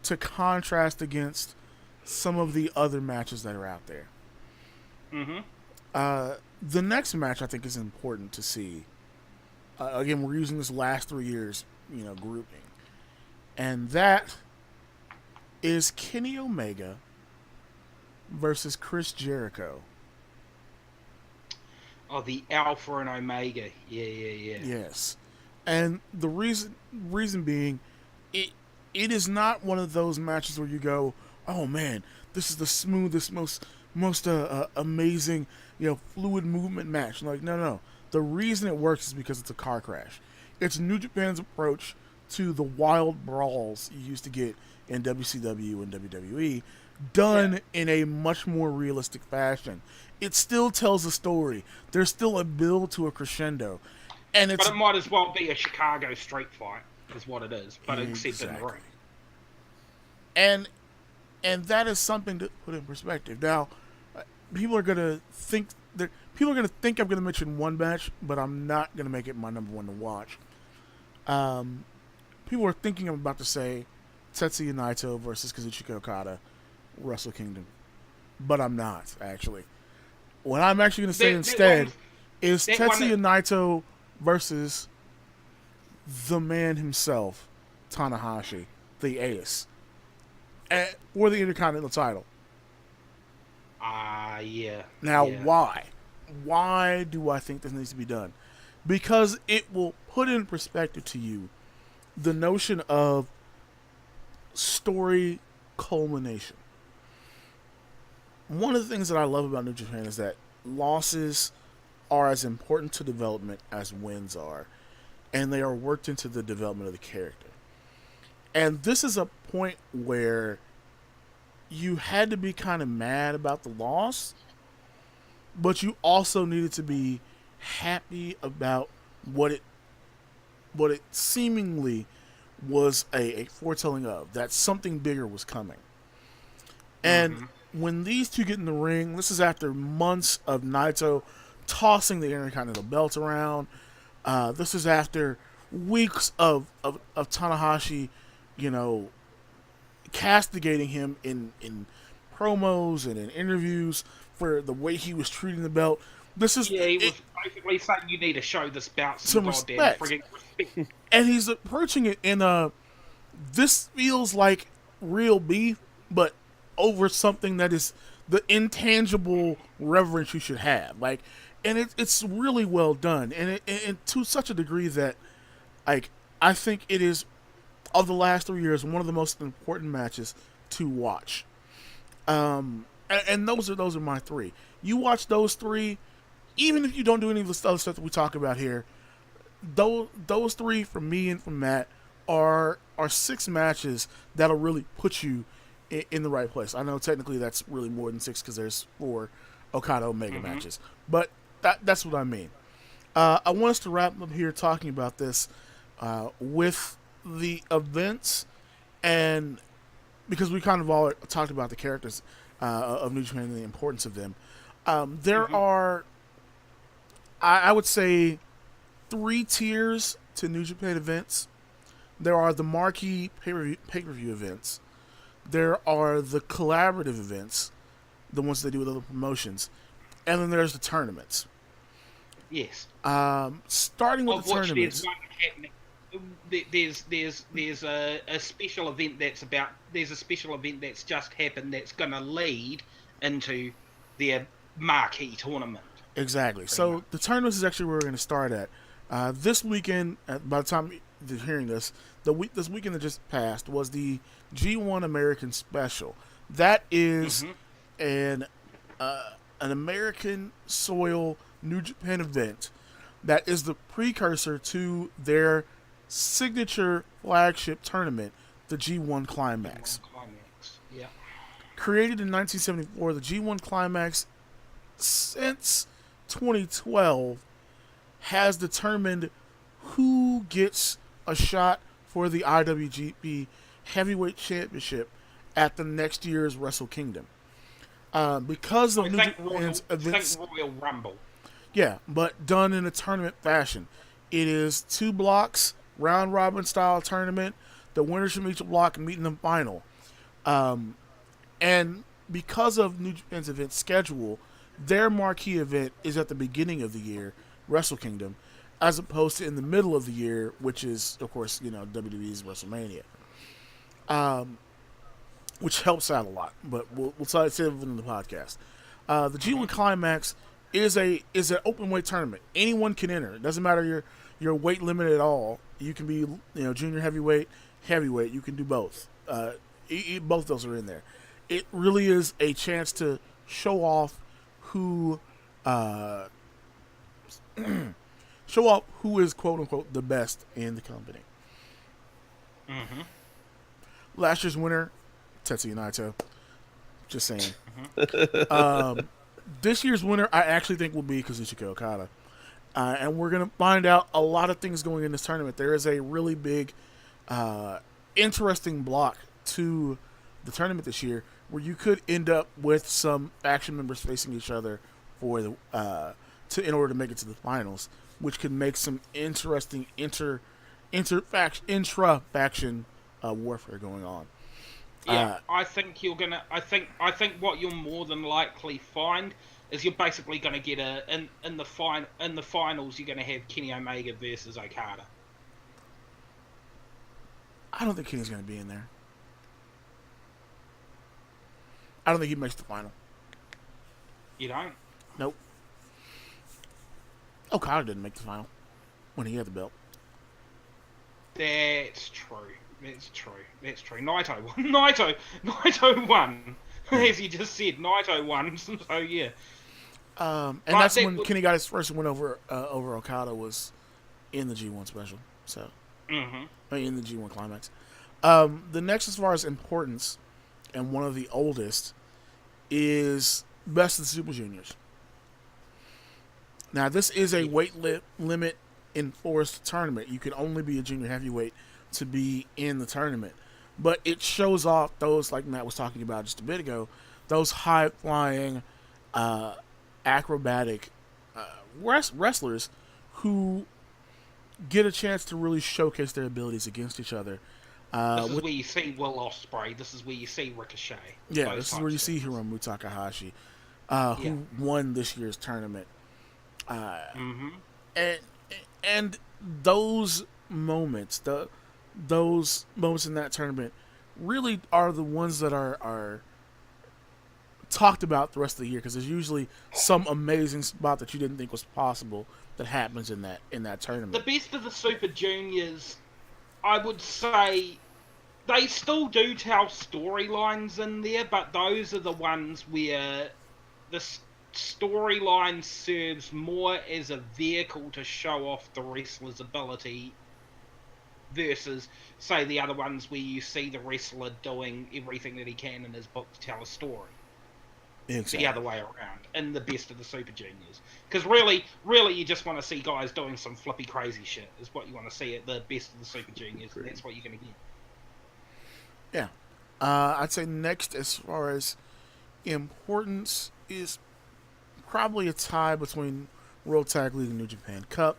to contrast against some of the other matches that are out there. The next match I think is important to see. Again, we're using this last 3 years, grouping. And that is Kenny Omega versus Chris Jericho. Oh, the Alpha and Omega. Yeah. Yes. And the reason being, it is not one of those matches where you go, "Oh man, this is the smoothest, most amazing, fluid movement match." Like, no. The reason it works is because it's a car crash. It's New Japan's approach to the wild brawls you used to get in WCW and WWE, done in a much more realistic fashion. It still tells a story. There's still a build to a crescendo. But it might as well be a Chicago street fight, is what it is, but except in the ring. And that is something to put in perspective. Now, people are gonna think I'm gonna mention one match, but I'm not gonna make it my number one to watch. People are thinking I'm about to say Tetsuya Naito versus Kazuchika Okada, Wrestle Kingdom, but I'm not actually. What I'm actually gonna say instead is Tetsuya Naito versus the man himself, Tanahashi, the ace, for the Intercontinental title. Yeah. Now, why? Why do I think this needs to be done? Because it will put in perspective to you the notion of story culmination. One of the things that I love about New Japan is that losses are as important to development as wins are, and they are worked into the development of the character. And this is a point where you had to be kind of mad about the loss, but you also needed to be happy about what it seemingly was a foretelling of, that something bigger was coming. And when these two get in the ring, this is after months of Naito tossing the Intercontinental belt around. This is after weeks of Tanahashi, castigating him in promos and in interviews for the way he was treating the belt. He was basically saying you need to show this belt some respect. respect. And he's approaching it in this feels like real beef, but over something that is the intangible reverence you should have. And it's really well done, and it to such a degree that, I think it is, of the last 3 years, one of the most important matches to watch. And those are my three. You watch those three, even if you don't do any of the other stuff that we talk about here. Those three, from me and from Matt, are 6 matches that'll really put you in the right place. I know technically that's really more than 6 because there's 4 Okada Omega matches, but that's what I mean. I want us to wrap up here talking about this. with the events, and because we kind of all talked about the characters of New Japan and the importance of them, there are, I would say, three tiers to New Japan events. There are the marquee pay-per-view events. There are the collaborative events, the ones they do with other promotions, and then there's the tournaments. Yes. Starting with Of the which tournaments. there's one happening. There's a special event that's about. There's a special event that's just happened that's going to lead into their marquee tournament. Exactly. So the tournaments is actually where we're going to start at. This weekend, by the time you're hearing this, this weekend that just passed was the G1 American Special. That is an American soil New Japan event that is the precursor to their signature flagship tournament, the G1 Climax. Yeah. Created in 1974, the G1 Climax since 2012 has determined who gets a shot for the IWGP Heavyweight Championship at the next year's Wrestle Kingdom. Because of New Japan's events, Royal Rumble. yeah, but done in a tournament fashion. It is 2 blocks, round robin style tournament. The winners from each block meet in the final. And because of New Japan's event schedule, their marquee event is at the beginning of the year, Wrestle Kingdom, as opposed to in the middle of the year, which is, of course, WWE's WrestleMania, which helps out a lot. But we'll say it in the podcast. The G1 Climax is an open weight tournament. Anyone can enter. It doesn't matter your weight limit at all. You can be junior heavyweight, heavyweight. You can do both. Both those are in there. It really is a chance to show off who is quote unquote the best in the company. Last year's winner, Tetsuya Naito. Just saying. This year's winner, I actually think will be Kazuchika Okada. And we're going to find out a lot of things going in this tournament. There is a really big, interesting block to the tournament this year where you could end up with some faction members facing each other for the in order to make it to the finals, which could make some interesting intra-faction warfare going on. Yeah, I think what you'll more than likely find is you're basically going to get in the finals you're going to have Kenny Omega versus Okada. I don't think Kenny's going to be in there. I don't think he makes the final. You don't? Nope. Okada didn't make the final when he had the belt. That's true. Naito won. Naito won. As you just said, Naito won. So yeah. And that's when Kenny got his first win over Okada was in the G1 special. So, in the G1 Climax. The next, as far as importance, and one of the oldest, is Best of the Super Juniors. Now, this is a weight limit enforced tournament. You can only be a junior heavyweight to be in the tournament. But it shows off those, like Matt was talking about just a bit ago, those high-flying, acrobatic wrestlers who get a chance to really showcase their abilities against each other. This is where you see Will Ospreay. This is where you see Ricochet. Yeah, this is where you see Hiromu Takahashi, who won this year's tournament. And those moments, those moments in that tournament, really are the ones that are talked about the rest of the year, because there's usually some amazing spot that you didn't think was possible that happens in that tournament. The best of the Super Juniors, I would say, they still do tell storylines in there, but those are the ones where the storyline serves more as a vehicle to show off the wrestler's ability versus, say, the other ones where you see the wrestler doing everything that he can in his book to tell a story. the other way around in the best of the Super Juniors. Because really, you just want to see guys doing some flippy crazy shit. Is what you want to see at the best of the Super Juniors. And that's what you're going to get. Yeah. I'd say next, as far as importance, is probably a tie between World Tag League and New Japan Cup.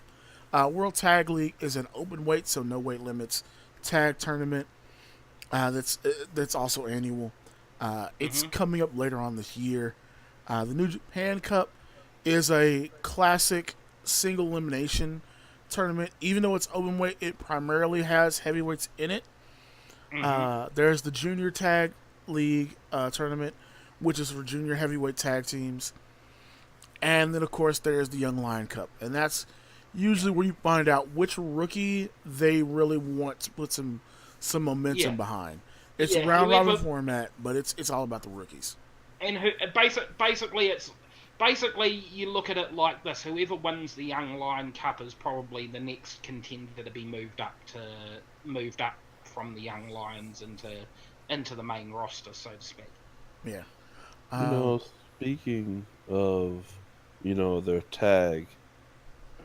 World Tag League is an open weight, so no weight limits tag tournament. That's also annual. It's coming up later on this year. The New Japan Cup is a classic single elimination tournament. Even though it's open weight, it primarily has heavyweights in it. There's the Junior Tag League tournament, which is for junior heavyweight tag teams. And then, of course, there's the Young Lion Cup. And that's usually where you find out which rookie they really want to put some momentum behind. It's a round robin format, but it's all about the rookies. And basically you look at it like this: whoever wins the Young Lion Cup is probably the next contender to be moved up from the Young Lions into the main roster, so to speak. Yeah. Speaking of, their tag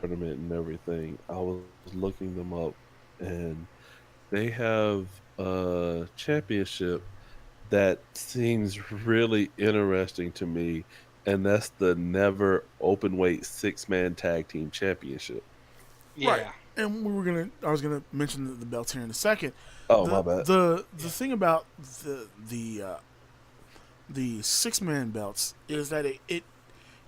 tournament and everything, I was looking them up, and they have a championship that seems really interesting to me, and that's the Never Openweight 6-man Tag Team Championship. Yeah. Right. And I was gonna mention the belts here in a second. Oh, my bad. The thing about the 6-man belts is that it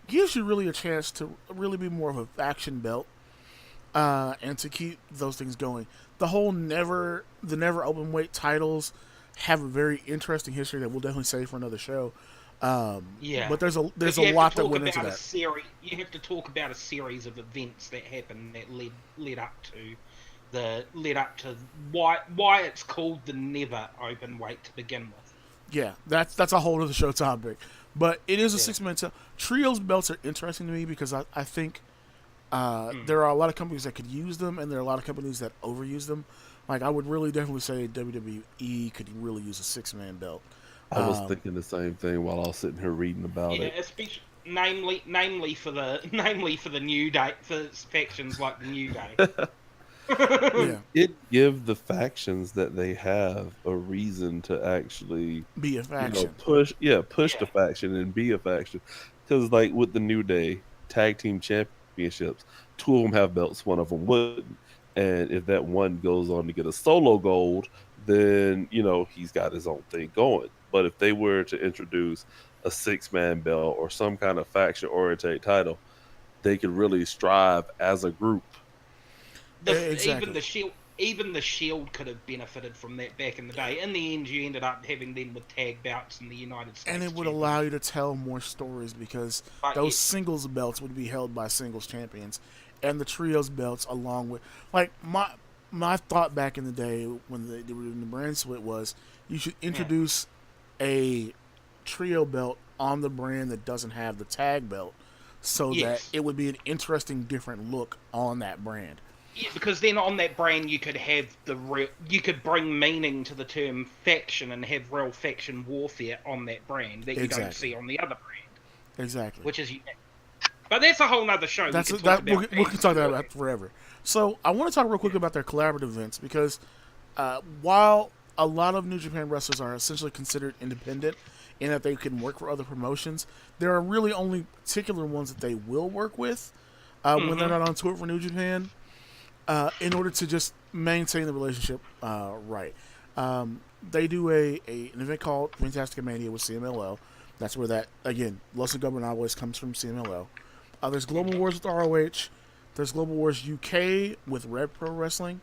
gives you really a chance to really be more of a faction belt, and to keep those things going. The never open weight titles have a very interesting history that we'll definitely save for another show. But there's a lot that went into that. You have to talk about a series of events that happened that led up to why it's called the Never Open Weight to begin with. Yeah, that's a whole other show topic. But it is a 6-man trios belts are interesting to me because I think there are a lot of companies that could use them, and there are a lot of companies that overuse them. Like, I would really definitely say WWE could really use a 6-man belt. I was thinking the same thing while I was sitting here reading about it. Especially, namely for the New Day, for factions like the New Day. Yeah. It give the factions that they have a reason to actually be a faction. Push the faction and be a faction. Because like with the New Day tag team championships, 2 of them have belts, 1 of them wouldn't. And if that one goes on to get a solo gold, then he's got his own thing going. But if they were to introduce a 6-man belt or some kind of faction oriented title, they could really strive as a group. Exactly. Even the Shield could have benefited from that back in the day. In the end, you ended up having them with tag belts in the United States. And it would allow you to tell more stories because those singles belts would be held by singles champions, and the trios belts along with my thought back in the day when they were doing the brand split was you should introduce a trio belt on the brand that doesn't have the tag belt, so that it would be an interesting different look on that brand. Yeah, because then on that brand you could have you could bring meaning to the term faction and have real faction warfare on that brand that you don't see on the other brand. Exactly. Which is unique. But that's a whole nother show. We can talk about that forever. So I want to talk real quick about their collaborative events because while a lot of New Japan wrestlers are essentially considered independent in that they can work for other promotions, there are really only particular ones that they will work with when they're not on tour for New Japan. In order to just maintain the relationship right. They do an event called Fantastica Mania with CMLL. That's where that, again, Los Ingobernables comes from CMLL. There's Global Wars with ROH. There's Global Wars UK with Red Pro Wrestling.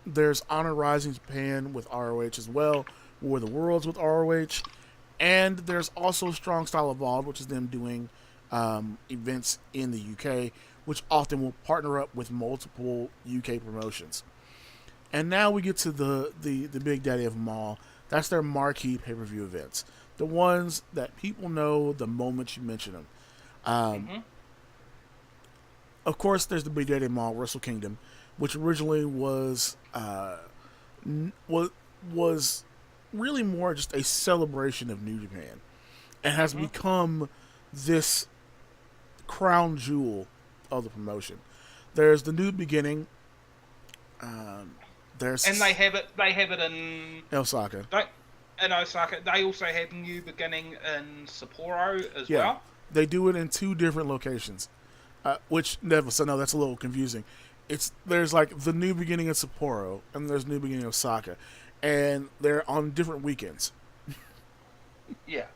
There's Honor Rising Japan with ROH as well. War of the Worlds with ROH. And there's also Strong Style Evolved, which is them doing events in the UK, which often will partner up with multiple UK promotions. And now we get to the big daddy of them all. That's their marquee pay-per-view events. The ones that people know the moment you mention them. Of course, there's the big daddy of them all, Wrestle Kingdom, which originally was really more just a celebration of New Japan. and has become this crown jewel of the promotion. There's the New Beginning. There's And they have it. They have it in Osaka. In Osaka. They also have New Beginning in Sapporo as Yeah, well. they do it in 2 different locations, which Nefas. I know that's a little confusing. There's like the New Beginning in Sapporo and there's New Beginning in Osaka, and they're on different weekends. Yeah.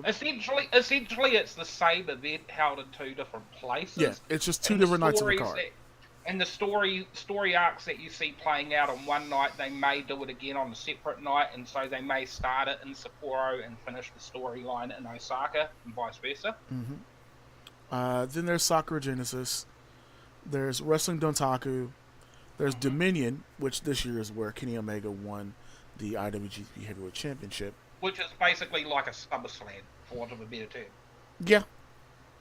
Essentially, it's the same event held in 2 different places. Yeah, it's just 2 different nights of the card. And the story arcs that you see playing out on one night, they may do it again on a separate night, and so they may start it in Sapporo and finish the storyline in Osaka, and vice versa. Then there's Sakura Genesis. There's Wrestling Dontaku. There's Dominion, which this year is where Kenny Omega won the IWGP Heavyweight Championship. Which is basically like a SummerSlam, for want of a better term. Yeah,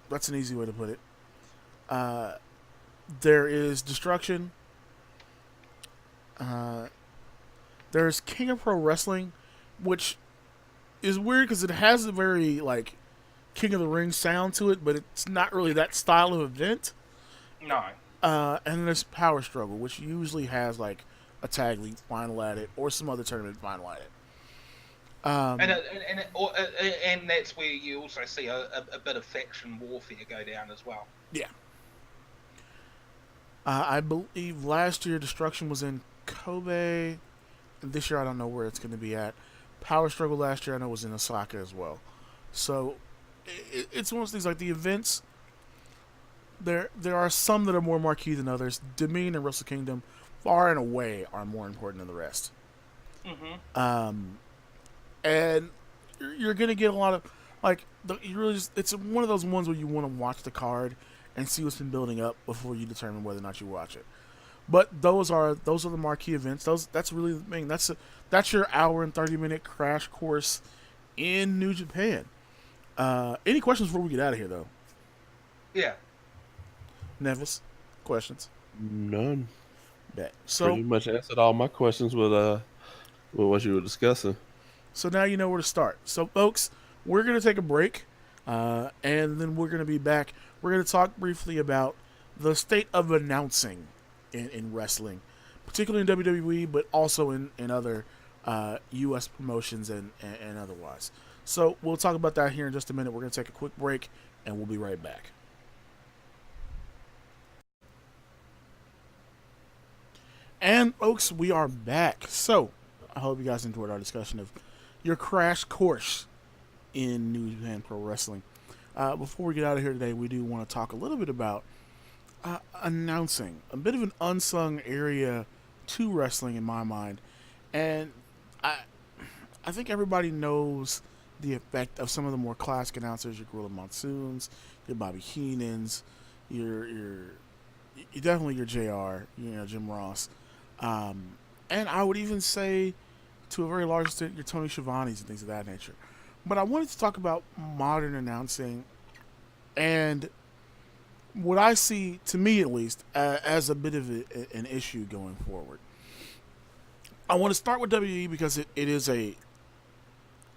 that's an easy way to put it. There is Destruction. There's King of Pro Wrestling, which is weird because it has a very like King of the Ring sound to it, but it's not really that style of event. No. And then there's Power Struggle, which usually has like a tag league final at it or some other tournament final at it. And that's where you also see a bit of faction warfare go down as well. Yeah. I believe last year Destruction was in Kobe. And this year I don't know where it's going to be at. Power Struggle last year I know was in Osaka as well. So it's one of those things like the events. There are some that are more marquee than others. Dominion and Wrestle Kingdom far and away are more important than the rest. And you're going to get a lot of like it's one of those ones where you want to watch the card and see what's been building up before you determine whether or not you watch it. But those are the marquee events. That's really the thing. That's your hour and 30-minute crash course in New Japan. Any questions before we get out of here, though? Yeah. Nefas, questions? None. Bet. So pretty much answered all my questions with what you were discussing. So now you know where to start. So, folks, we're going to take a break, and then we're going to be back. We're going to talk briefly about the state of announcing in wrestling, particularly in WWE, but also in other U.S. promotions and otherwise. So we'll talk about that here in just a minute. We're going to take a quick break, and we'll be right back. And, folks, we are back. So I hope you guys enjoyed our discussion of your crash course in New Japan Pro Wrestling. Before we get out of here today, we do want to talk a little bit about announcing, a bit of an unsung area to wrestling in my mind. And I think everybody knows the effect of some of the more classic announcers, your Gorilla Monsoons, your Bobby Heenans, your definitely your JR, Jim Ross. And I would even say, to a very large extent, your Tony Schiavone's and things of that nature. But I wanted to talk about modern announcing and what I see, to me at least, as a bit of an issue going forward. I want to start with WWE because it is a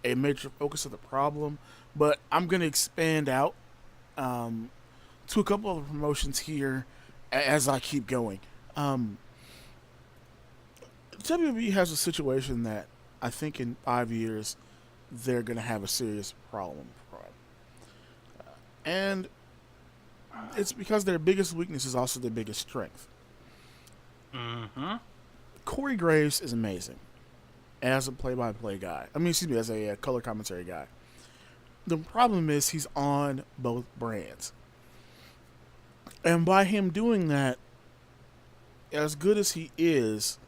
major focus of the problem, but I'm going to expand out to a couple of promotions here as I keep going. WWE has a situation that I think in 5 years they're going to have a serious problem. And it's because their biggest weakness is also their biggest strength. Corey Graves is amazing as a play-by-play guy. As a color commentary guy. The problem is he's on both brands. And by him doing that, as good as he is,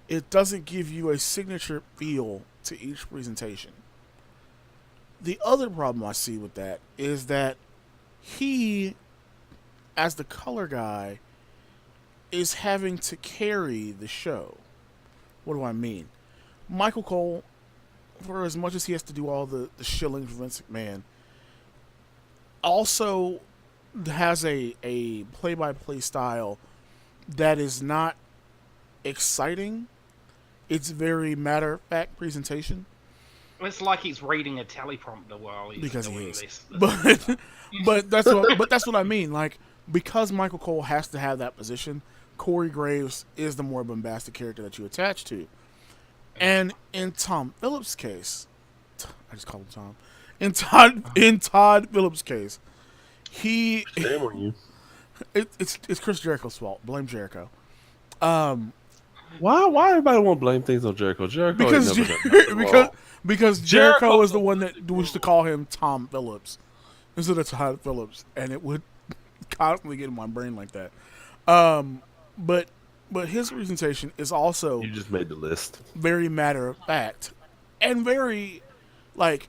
it doesn't give you a signature feel to each presentation. The other problem I see with that is that he, as the color guy, is having to carry the show. What do I mean? Michael Cole, for as much as he has to do all the shilling for Vince McMahon, also has a play-by-play style that is not exciting. It's very matter-of-fact presentation. It's like he's reading a teleprompter while he's because he doing is. this. But that's what I mean. Like, because Michael Cole has to have that position, Corey Graves is the more bombastic character that you attach to. And in Tom Phillips' case, I just called him Tom. In Todd Phillips' case, he Shame on you. it's Chris Jericho's fault. Blame Jericho. Why everybody want to blame things on Jericho? Jericho Because ain't never done nothing wrong. because Jericho is the one that used to call him Tom Phillips instead of Todd Phillips, and it would constantly get in my brain like that. But his presentation is also You just made the list. very matter of fact and very like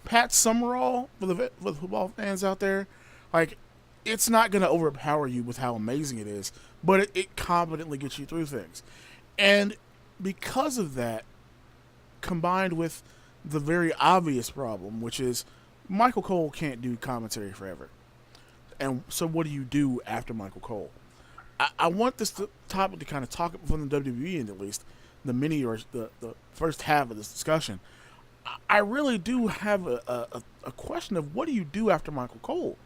Pat Summerall for the football fans out there. Like, it's not going to overpower you with how amazing it is, but it competently gets you through things. And because of that, combined with the very obvious problem, which is Michael Cole can't do commentary forever. And so what do you do after Michael Cole? I want this topic to kind of talk from the WWE end, at least, the mini or the first half of this discussion. I really do have a question of what do you do after Michael Cole?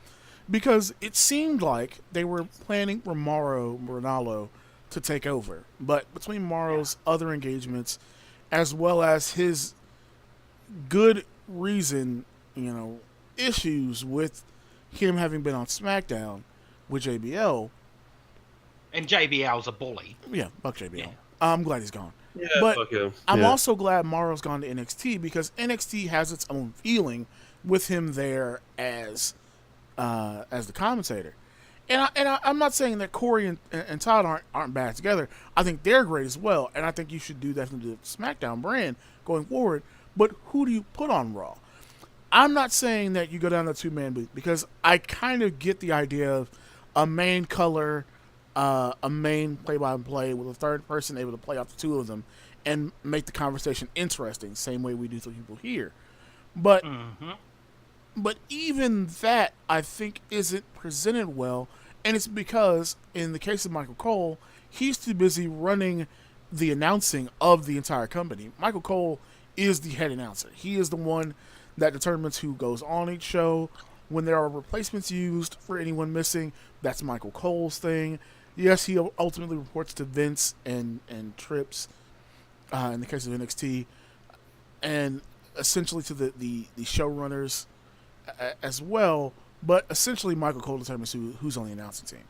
Because it seemed like they were planning for Mauro Ranallo to take over. But between Mauro's other engagements, as well as his good reason, issues with him having been on SmackDown with JBL. And JBL's a bully. Yeah, fuck JBL. Yeah. I'm glad he's gone. Yeah, but fuck him. I'm also glad Mauro's gone to NXT because NXT has its own feeling with him there as the commentator. And I'm not saying that Corey and Todd aren't bad together. I think they're great as well, and I think you should do that from the SmackDown brand going forward. But who do you put on Raw? I'm not saying that you go down the two-man booth because I kind of get the idea of a main color, a main play-by-play with a third person able to play off the two of them and make the conversation interesting, same way we do to people here. But but even that, I think, isn't presented well, and it's because, in the case of Michael Cole, he's too busy running the announcing of the entire company. Michael Cole is the head announcer. He is the one that determines who goes on each show. When there are replacements used for anyone missing, that's Michael Cole's thing. Yes, he ultimately reports to Vince and Trips, in the case of NXT, and essentially to the showrunners as well, but essentially Michael Cole determines who's on the announcing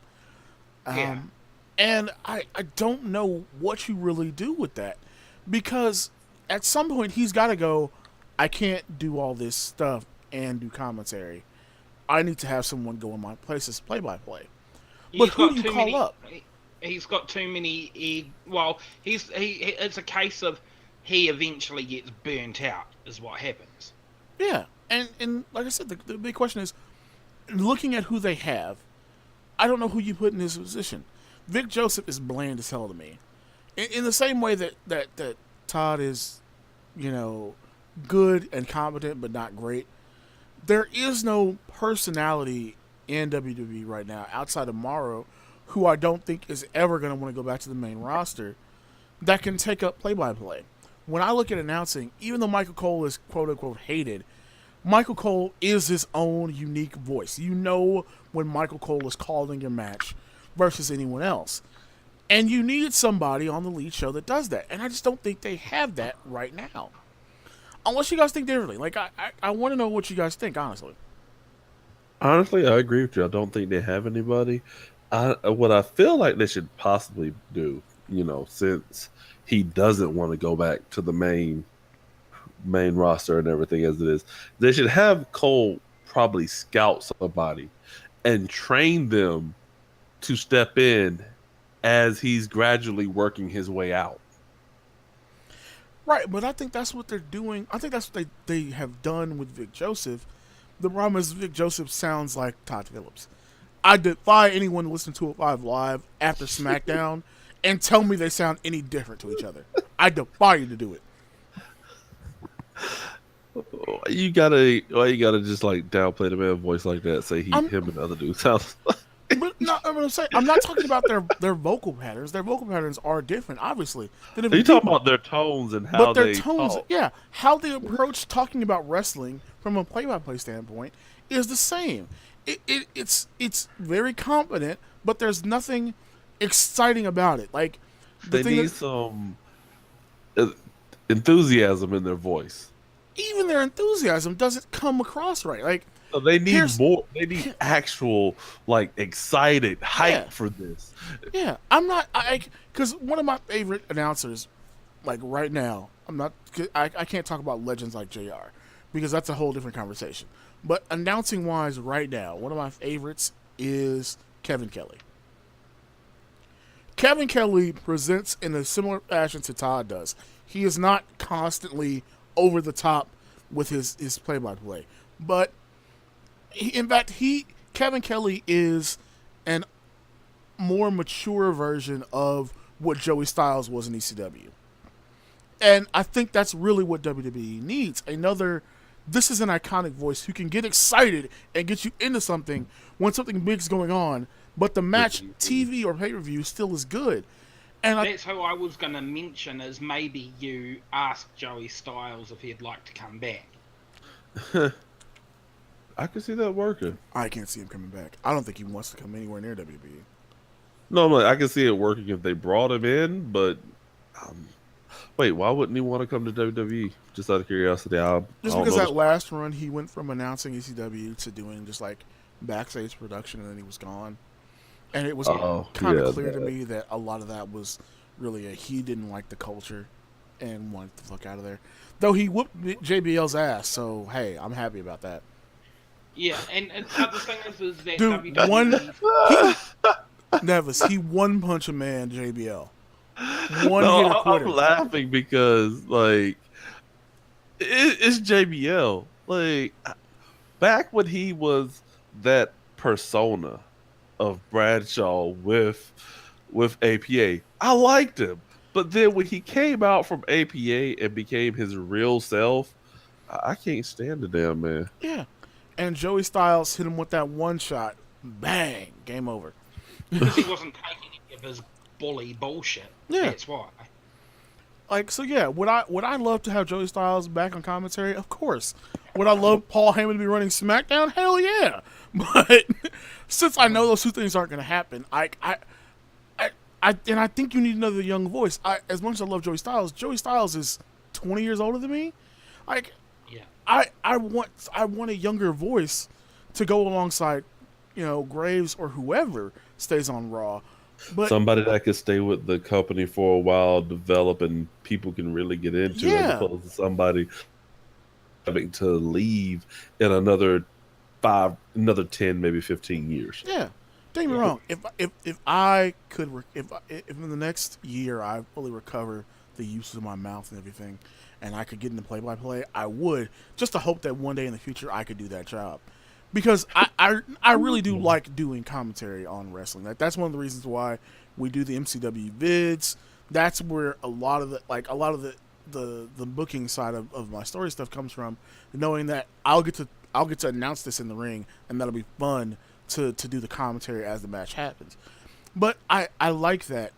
team. And I don't know what you really do with that, because at some point he's got to go, I can't do all this stuff and do commentary. I need to have someone go in my place as play-by-play. But who do you call up? He's got too many. It's a case of he eventually gets burnt out, is what happens. Yeah, and like I said, the big question is, looking at who they have, I don't know who you put in this position. Vic Joseph is bland as hell to me. In the same way that Todd is, good and competent but not great. There is no personality in WWE right now outside of Mauro, who I don't think is ever going to want to go back to the main roster, that can take up play-by-play. When I look at announcing, even though Michael Cole is quote-unquote hated, Michael Cole is his own unique voice. You know when Michael Cole is calling your match versus anyone else. And you need somebody on the lead show that does that. And I just don't think they have that right now. Unless you guys think differently. Like, I want to know what you guys think, honestly. Honestly, I agree with you. I don't think they have anybody. What I feel like they should possibly do, since he doesn't want to go back to the main roster and everything as it is, they should have Cole probably scout somebody and train them to step in as he's gradually working his way out. Right, but I think that's what they're doing. I think that's what they have done with Vic Joseph. The problem is Vic Joseph sounds like Todd Phillips. I defy anyone to listen to it live after SmackDown and tell me they sound any different to each other. I defy you to do it. You gotta just like downplay the man's voice like that. Say him and the other dude sounds like. No, I'm gonna say I'm not talking about their vocal patterns. Their vocal patterns are different, obviously, than Are different you talking people. about their tones and how But their they tones, talk? yeah, how they approach talking about wrestling from a play-by-play standpoint is the same. It's very competent, but there's nothing exciting about it. Like the They thing need that some uh, enthusiasm in their voice. even their enthusiasm doesn't come across right. Like So they need here's more. They need actual, like, excited yeah, hype for this. yeah. I'm not because one of my favorite announcers, like right now, I can't talk about legends like JR because that's a whole different conversation. But announcing wise, right now, one of my favorites is Kevin Kelly. Kevin Kelly presents in a similar fashion to Todd does. He is not constantly over the top with his play by play, but in fact, Kevin Kelly is an more mature version of what Joey Styles was in ECW. And I think that's really what WWE needs. This is an iconic voice who can get excited and get you into something when something big's going on, but the match, TV or pay-per-view, still is good. And That's who I was going to mention, is maybe you ask Joey Styles if he'd like to come back. I can see that working. I can't see him coming back. I don't think he wants to come anywhere near WWE. No, I can see it working if they brought him in, but um, wait, why wouldn't he want to come to WWE? Just out of curiosity, I Just don't because know. that last run, he went from announcing ECW to doing just like backstage production, and then he was gone. And it was kind of clear to me that a lot of that was really he didn't like the culture and wanted the fuck out of there. Though he whooped JBL's ass, so hey, I'm happy about that. Yeah, and the thing is that Dude, WWE... Nefas, he one punch a man, JBL. One No, hitter quitter. I'm laughing because like it's JBL. Like back when he was that persona of Bradshaw with APA, I liked him. But then when he came out from APA and became his real self, I can't stand the damn man. Yeah. And Joey Styles hit him with that one shot. Bang. Game over. Because he wasn't taking any of his bully bullshit. Yeah. That's why. Like, so yeah, would I love to have Joey Styles back on commentary? Of course. Would I love Paul Heyman to be running SmackDown? Hell yeah. But since I know those two things aren't going to happen, I think you need another young voice. As much as I love Joey Styles is 20 years older than me. Like, Yeah. I want a younger voice to go alongside, Graves or whoever stays on Raw. But Somebody that could stay with the company for a while, develop, and people can really get into, as yeah, opposed to somebody having to leave in another 10, maybe 15 years. yeah. Don't get me wrong. If I could, if in the next year I fully recover the use of my mouth and everything, and I could get into play-by-play, I would, just to hope that one day in the future I could do that job. Because I really do like doing commentary on wrestling. Like, that's one of the reasons why we do the MCW vids. That's where a lot of the booking side of my story stuff comes from, knowing that I'll get to announce this in the ring, and that'll be fun to do the commentary as the match happens. But I like that,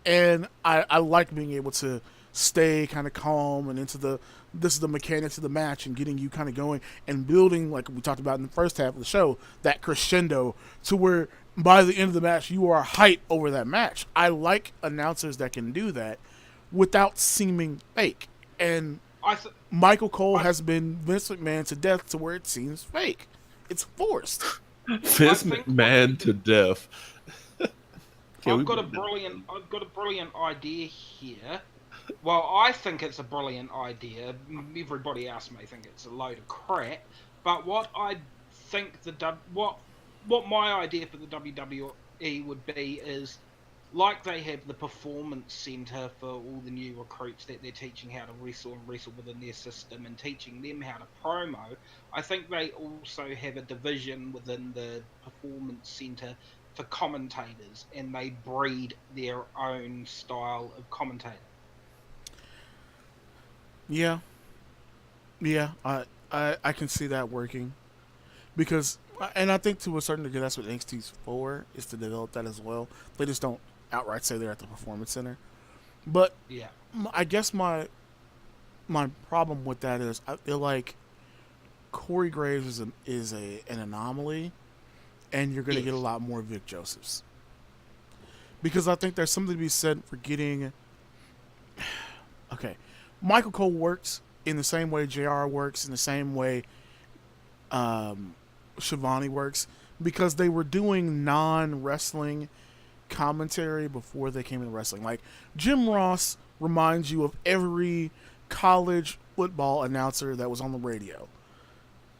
and I like being able to stay kind of calm and this is the mechanics of the match and getting you kind of going and building, like we talked about in the first half of the show, that crescendo to where by the end of the match you are hyped over that match. I like announcers that can do that without seeming fake. And Michael Cole has been Vince McMahon to death to where it seems fake. It's forced. Vince McMahon to death. I've got a brilliant idea here. Well, I think it's a brilliant idea. Everybody else may think it's a load of crap. But what I think what my idea for the WWE would be is, like they have the performance center for all the new recruits that they're teaching how to wrestle and wrestle within their system and teaching them how to promo. I think they also have a division within the performance center for commentators, and they breed their own style of commentator. Yeah, I can see that working, because And I think to a certain degree that's what NXT's for, is to develop that as well. They just don't outright say they're at the Performance Center. But Yeah. I guess my problem with that is I feel like Corey Graves an anomaly, and you're going to get a Yes. lot more Vic Josephs. Because I think there's something to be said for getting. Okay, Michael Cole works in the same way JR works, in the same way Shivani works, because they were doing non-wrestling commentary before they came into wrestling. Like, Jim Ross reminds you of every college football announcer that was on the radio.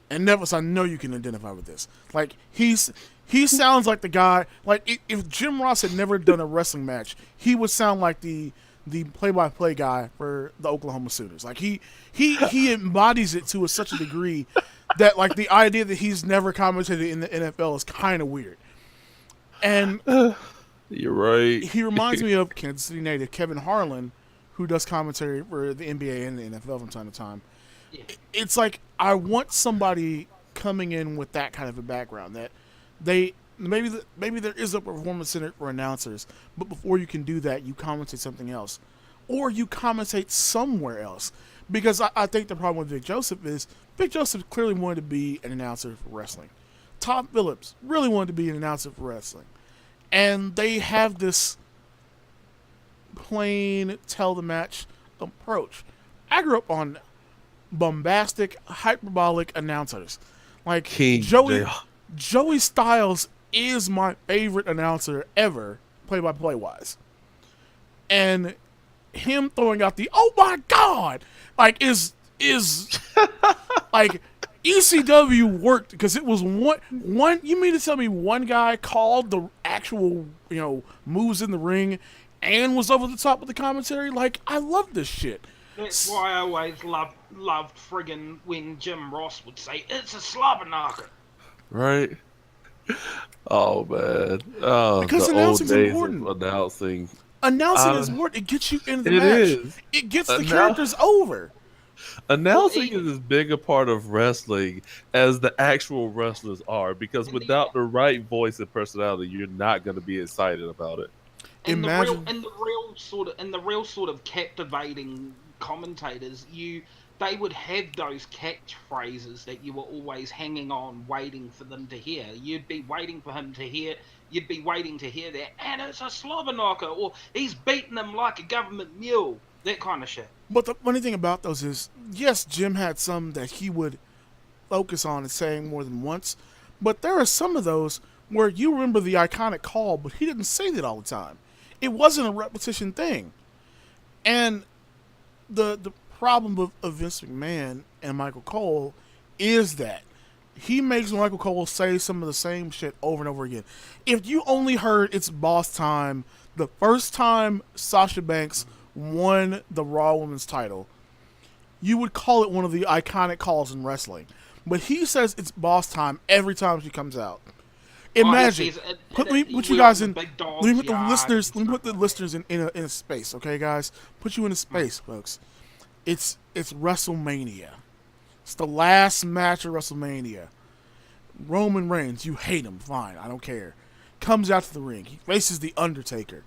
And Nefas, I know you can identify with this. Like, he sounds like the guy. Like, if Jim Ross had never done a wrestling match, he would sound like the play-by-play guy for the Oklahoma Sooners. Like, he embodies it to such a degree that, like, the idea that he's never commentated in the NFL is kind of weird. And you're right. he reminds me of Kansas City native Kevin Harlan, who does commentary for the NBA and the NFL from time to time. Yeah. It's like, I want somebody coming in with that kind of a background, that they maybe there is a Performance Center for announcers, but before you can do that, you commentate something else, or you commentate somewhere else. Because I think the problem with Vic Joseph is Vic Joseph clearly wanted to be an announcer for wrestling. Tom Phillips really wanted to be an announcer for wrestling, and they have this plain tell the match approach. I grew up on bombastic, hyperbolic announcers. Like, King Joey Styles is my favorite announcer ever, play-by-play wise. And him throwing out the "oh my god" like is like, ECW worked because it was one. You mean to tell me one guy called the actual moves in the ring and was over the top with the commentary? Like, I love this shit. That's why I always loved friggin' when Jim Ross would say, "It's a slobber knocker." Right. Oh man. Because the announcing's old days important. of announcing. Announcing is important. It gets you into the It match. is. It gets the characters over. Announcing is as big a part of wrestling as the actual wrestlers are, because without the right voice and personality, you're not going to be excited about it. And Imagine the real sort of captivating commentators, they would have those catchphrases that you were always hanging on, waiting for them to hear. You'd be waiting for him to hear. You'd be waiting to hear that, and it's a slobber knocker, or he's beating them like a government mule. That kind of shit. But the funny thing about those is, yes, Jim had some that he would focus on and saying more than once, but there are some of those where you remember the iconic call, but he didn't say that all the time. It wasn't a repetition thing. And the problem of Vince McMahon and Michael Cole is that he makes Michael Cole say some of the same shit over and over again. If you only heard "It's Boss Time" the first time Sasha Banks won the Raw Women's title, you would call it one of the iconic calls in wrestling. But he says "It's Boss Time" every time she comes out. Imagine. Let me put you guys in. Let me put the listeners in a space, okay, guys? Put you in a space, folks. It's WrestleMania. It's the last match of WrestleMania. Roman Reigns, you hate him, fine, I don't care. Comes out to the ring. He faces the Undertaker.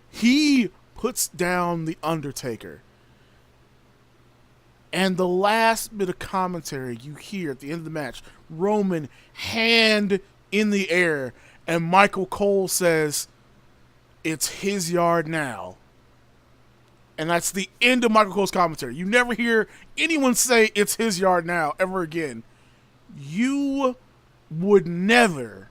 He puts down the Undertaker. And the last bit of commentary you hear at the end of the match, Roman hand in the air, and Michael Cole says, "It's his yard now." And that's the end of Michael Cole's commentary. You never hear anyone say "it's his yard now" ever again. You would never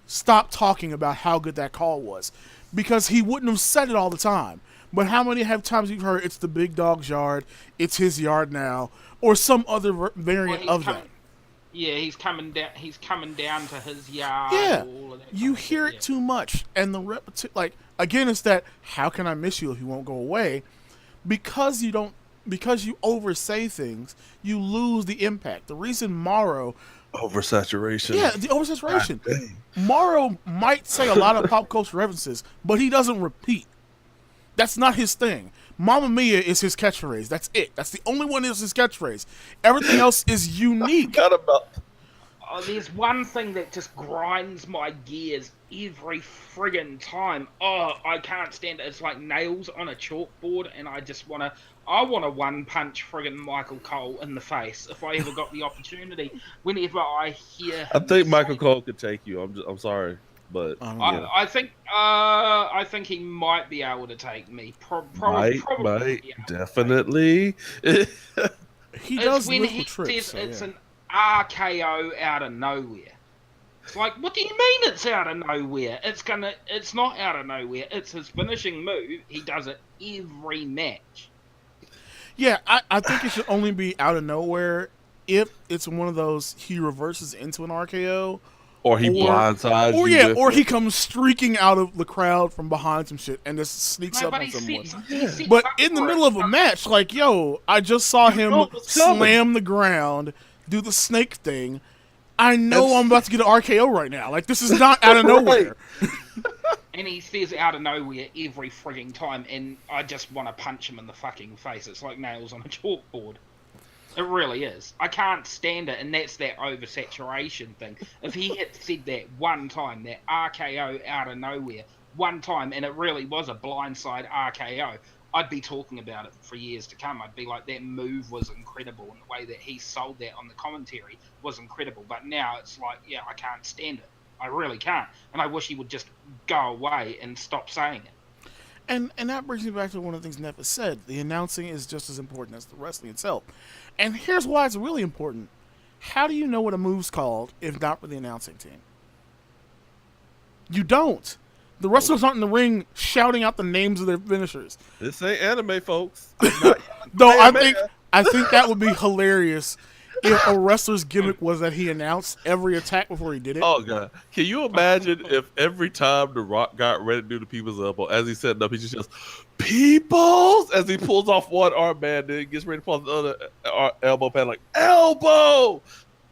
stop talking about how good that call was, because he wouldn't have said it all the time. But how many times you've heard "it's the big dog's yard," "it's his yard now," or some other variant of that? Yeah, he's coming down. He's coming down to his yard. Yeah, all of that you kind of hear shit, it too much, and the like again, it's that "how can I miss you if you won't go away?" Because you oversay things, you lose the impact. The reason Morrow Oversaturation. Yeah, the oversaturation. Morrow might say a lot of pop culture references, but he doesn't repeat. That's not his thing. Mamma Mia is his catchphrase. That's it. That's the only one that's his catchphrase. Everything else is unique. Oh, there's one thing that just grinds my gears every friggin' time. Oh, I can't stand it. It's like nails on a chalkboard, and I wanna one punch friggin' Michael Cole in the face if I ever got the opportunity. Whenever I hear I him think Michael say, Cole could take you. I'm sorry, but I don't you know. know, I think he might be able to take me. Probably might, be able to take me. definitely. He It's does when lift he with tricks, says so it's yeah. an RKO out of nowhere. It's like, what do you mean it's out of nowhere? It's not out of nowhere. It's his finishing move. He does it every match. Yeah, I think it should only be out of nowhere if it's one of those he reverses into an RKO, Or he or blindsides or you yeah, with or it. he comes streaking out of the crowd from behind some shit and just sneaks No, up but on someone. he sets But up in the for it. middle of a match, like, yo, I just saw You know him what's coming. slam the ground, do the snake thing. I know That's- I'm about to get an RKO right now. Like, this is not out of nowhere. And he says out of nowhere every frigging time, and I just want to punch him in the fucking face. It's like nails on a chalkboard. It really is. I can't stand it, and that's that oversaturation thing. If he had said that one time, that RKO out of nowhere, one time, and it really was a blindside RKO, I'd be talking about it for years to come. I'd be like, that move was incredible, and the way that he sold that on the commentary was incredible. But now it's like, yeah, I can't stand it. I really can't. And I wish he would just go away and stop saying it. And that brings me back to one of the things Nefas said. The announcing is just as important as the wrestling itself. And here's why it's really important. How do you know what a move's called if not for the announcing team? You don't. The wrestlers aren't in the ring shouting out the names of their finishers. This ain't anime, folks. Though Man. I think that would be hilarious if a wrestler's gimmick was that he announced every attack before he did it. Oh god! Can you imagine if every time The Rock got ready to do the people's elbow, as he set it up, he just yells "peoples" as he pulls off one armband, then gets ready to pull off the other elbow pad, like elbow.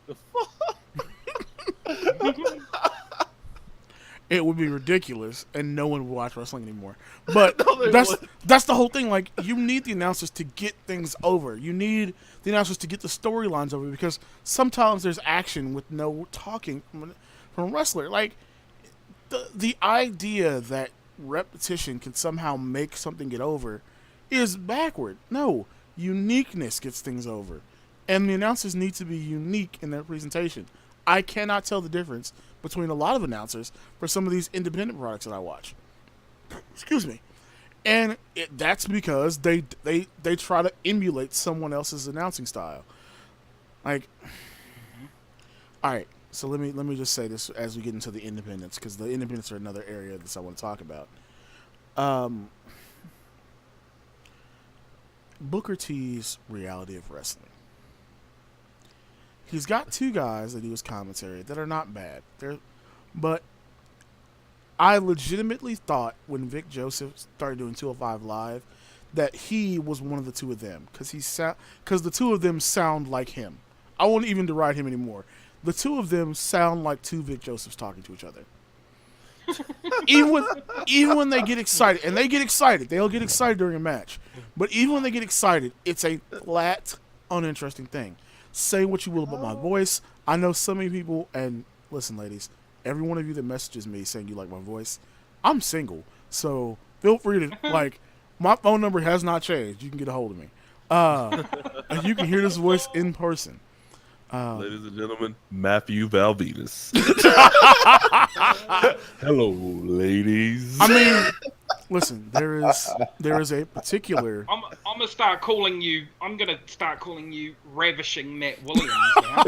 The fuck? It would be ridiculous, and no one would watch wrestling anymore. But No, they that's wouldn't. that's the whole thing. Like, you need the announcers to get things over. You need the announcers to get the storylines over, because sometimes there's action with no talking from a wrestler. Like, the idea that repetition can somehow make something get over is backward. No, uniqueness gets things over, and the announcers need to be unique in their presentation. I cannot tell the difference between a lot of announcers for some of these independent products that I watch. Excuse me. And that's because they try to emulate someone else's announcing style. Like, all right. So let me just say this as we get into the independents, because the independents are another area that I want to talk about. Booker T's reality of wrestling. He's got two guys that do his commentary that are not bad. But I legitimately thought when Vic Joseph started doing 205 Live that he was one of the two of them, because the two of them sound like him. I won't even deride him anymore. The two of them sound like two Vic Josephs talking to each other. even when they get excited, and they'll get excited during a match. But even when they get excited, it's a flat, uninteresting thing. Say what you will about my voice. I know so many people, and listen, ladies, every one of you that messages me saying you like my voice, I'm single, so feel free to, like, my phone number has not changed. You can get a hold of me. And you can hear this voice in person. Ladies and gentlemen, Matthew Valvinus. Hello, ladies. I mean, listen, there is a particular. I'm gonna start calling you. I'm gonna start calling you Ravishing Matt Williams now.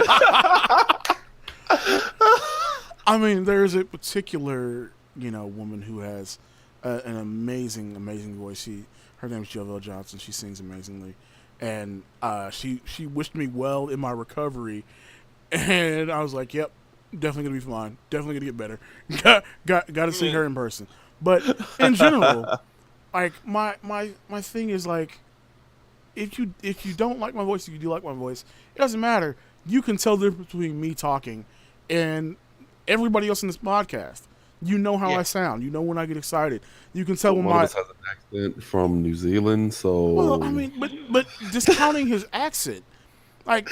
I mean, there is a particular, woman who has an amazing, amazing voice. Her name is Dwayne Johnson. She sings amazingly, and she wished me well in my recovery, and I was like, "Yep, definitely gonna be fine. Definitely gonna get better. Got to see her in person." But in general, like my thing is, like, if you don't like my voice, if you do like my voice, it doesn't matter. You can tell the difference between me talking and everybody else in this podcast. You know how I sound. You know when I get excited. You can tell when one of us has an accent from New Zealand, so. Well, I mean, but discounting his accent, like,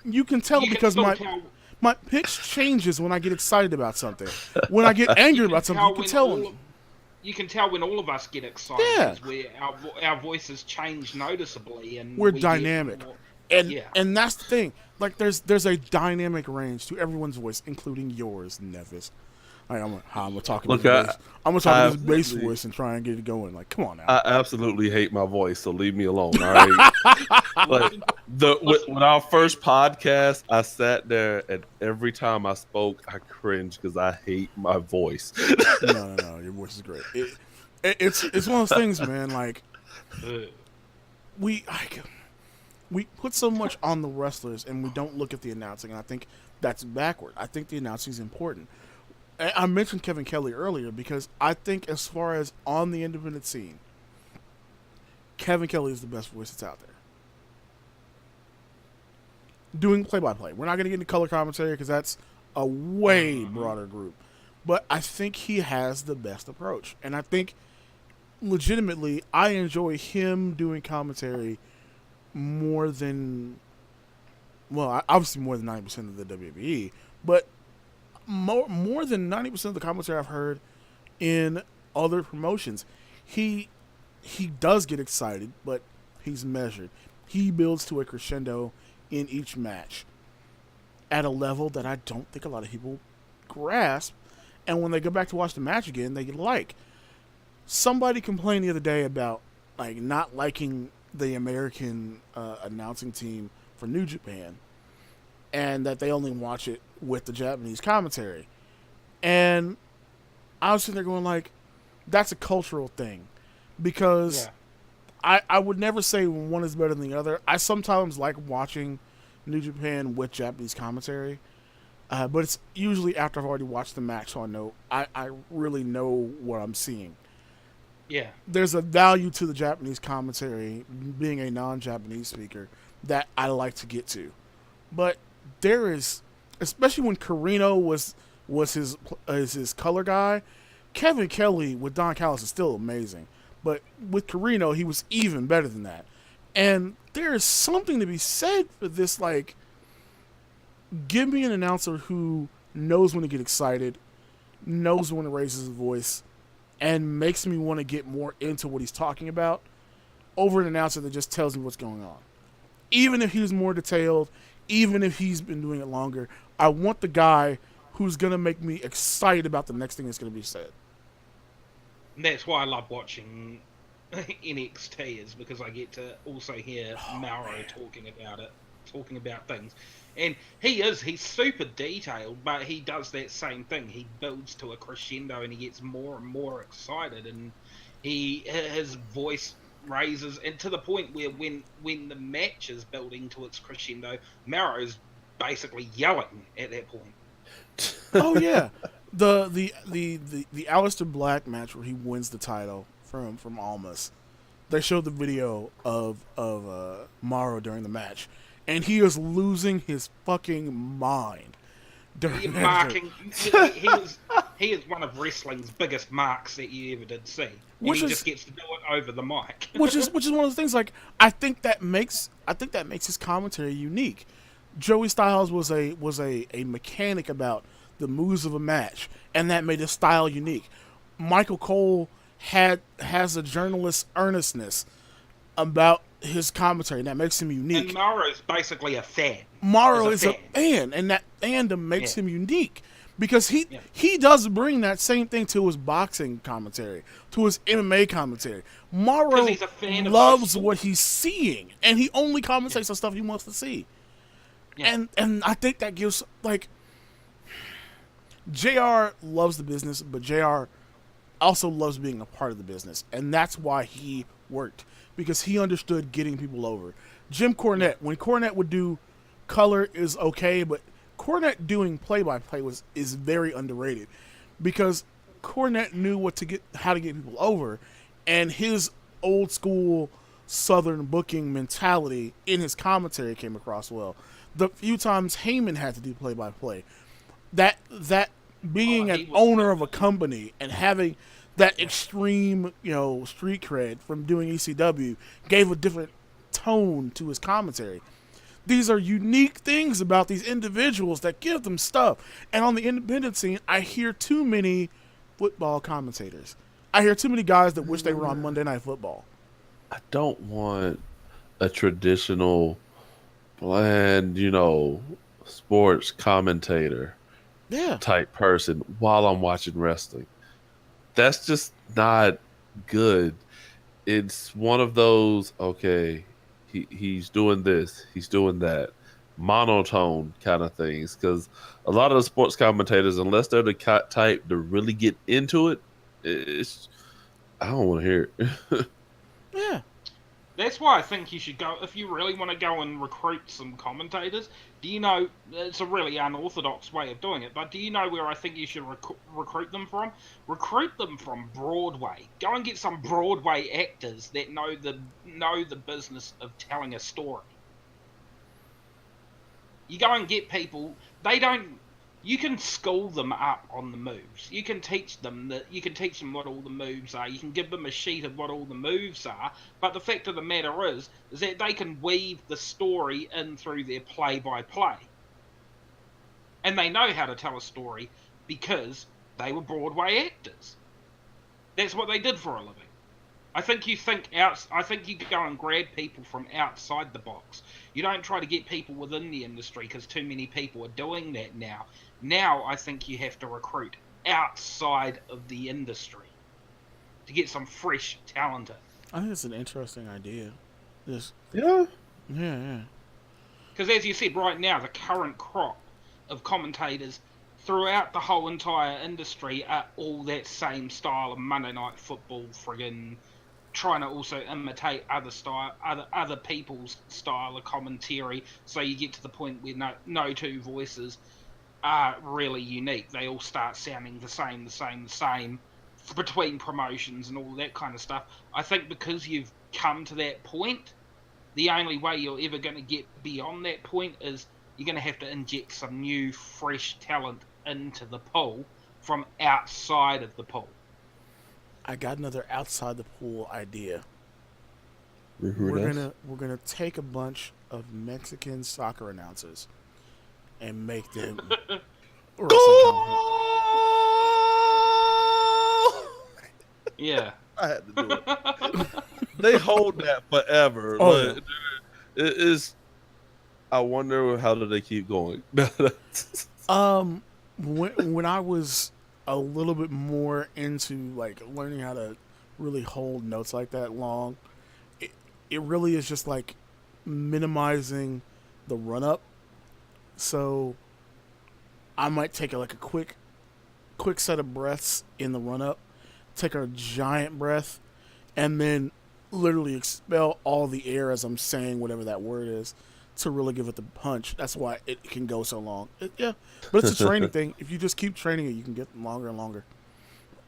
you can tell You can because still tell My pitch changes when I get excited about something. When I get angry about something, you can tell. You can tell when all of us get excited, Yeah. where our voices change noticeably, and We're we dynamic. And that's the thing. Like there's a dynamic range to everyone's voice, including yours, Nefas. Like, I'm gonna talk in this bass voice and try and get it going. Like, come on now. I absolutely hate my voice, so leave me alone. All right. Like when our first podcast, I sat there and every time I spoke, I cringed because I hate my voice. No, your voice is great. It's one of those things, man. Like we put so much on the wrestlers and we don't look at the announcing, and I think that's backward. I think the announcing is important. I mentioned Kevin Kelly earlier because I think as far as on the independent scene, Kevin Kelly is the best voice that's out there. Doing play-by-play. We're not going to get into color commentary because that's a way broader group. But I think he has the best approach. And I think, legitimately, I enjoy him doing commentary more than, well, obviously more than 90% of the WWE, but more than 90% of the commentary I've heard in other promotions. He does get excited, but he's measured. He builds to a crescendo in each match at a level that I don't think a lot of people grasp. And when they go back to watch the match again, they like. Somebody complained the other day about like not liking the American announcing team for New Japan, and that they only watch it with the Japanese commentary. And I was sitting there going like, that's a cultural thing. Because I would never say one is better than the other. I sometimes like watching New Japan with Japanese commentary. But it's usually after I've already watched the match, so I know I really know what I'm seeing. Yeah. There's a value to the Japanese commentary, being a non-Japanese speaker, that I like to get to. But there is, especially when Carino was his color guy, Kevin Kelly with Don Callis is still amazing. But with Carino, he was even better than that. And there is something to be said for this, like, give me an announcer who knows when to get excited, knows when to raise his voice, and makes me want to get more into what he's talking about, over an announcer that just tells me what's going on. Even if he's more detailed, even if he's been doing it longer, I want the guy who's going to make me excited about the next thing that's going to be said. And that's why I love watching NXT, is because I get to also hear Mauro talking about things. And he's super detailed, but he does that same thing. He builds to a crescendo and he gets more and more excited, and his voice raises, and to the point where when the match is building to its crescendo, Mauro's basically yelling at that point. Oh yeah. The Aleister Black match where he wins the title from Almas. They showed the video of Mauro during the match, and he is losing his fucking mind. He is one of wrestling's biggest marks that you ever did see. And he just gets to do it over the mic. which is one of the things, like, I think that makes his commentary unique. Joey Styles was a mechanic about the moves of a match, and that made his style unique. Michael Cole has a journalist's earnestness about his commentary, and that makes him unique. And Mauro's basically a fan. Mauro is a fan, and that fandom makes him unique. Because he does bring that same thing to his boxing commentary, to his MMA commentary. Mauro loves what he's seeing, and he only commentates on stuff he wants to see. Yeah. And I think that gives, like, JR loves the business, but JR also loves being a part of the business, and that's why he worked, because he understood getting people over. Jim Cornette, when Cornette would do color is okay, but Cornette doing play-by-play is very underrated, because Cornette knew how to get people over, and his old school Southern booking mentality in his commentary came across well. The few times Heyman had to do play-by-play, that being an owner of a company and having that extreme, street cred from doing ECW gave a different tone to his commentary. These are unique things about these individuals that give them stuff. And on the independent scene, I hear too many football commentators. I hear too many guys that wish they were on Monday Night Football. I don't want a traditional, bland, sports commentator Yeah. type person while I'm watching wrestling. That's just not good. It's one of those, okay, he's doing this, he's doing that, monotone kind of things. Because a lot of the sports commentators, unless they're the type to really get into it, it's I don't want to hear it. Yeah. That's why I think you should go, if you really want to go and recruit some commentators, it's a really unorthodox way of doing it, but do you know where I think you should recruit them from? Recruit them from Broadway. Go and get some Broadway actors that know the business of telling a story. You go and get people, you can school them up on the moves. You can teach them what all the moves are. You can give them a sheet of what all the moves are. But the fact of the matter is that they can weave the story in through their play-by-play. And they know how to tell a story because they were Broadway actors. That's what they did for a living. I think you go and grab people from outside the box. You don't try to get people within the industry because too many people are doing that now. Now I think you have to recruit outside of the industry to get some fresh talent in. I think it's an interesting idea. Yeah. Yeah. Because as you said, right now, the current crop of commentators throughout the whole entire industry are all that same style of Monday Night Football, friggin' trying to also imitate other people's style of commentary, so you get to the point where no two voices are really unique. They all start sounding the same between promotions and all that kind of stuff. I think because you've come to that point, the only way you're ever going to get beyond that point is you're going to have to inject some new, fresh talent into the pool from outside of the pool. I got another outside the pool idea. We're We're gonna take a bunch of Mexican soccer announcers and make them Yeah. I had to do it. They hold that forever. Oh, But it is. I wonder how do they keep going. when I was a little bit more into like learning how to really hold notes like that long, it really is just like minimizing the run up. So I might take a quick set of breaths in the run up, take a giant breath, and then literally expel all the air as I'm saying whatever that word is to really give it the punch. That's why it can go so long. Yeah, but it's a training thing. If you just keep training it, you can get longer and longer.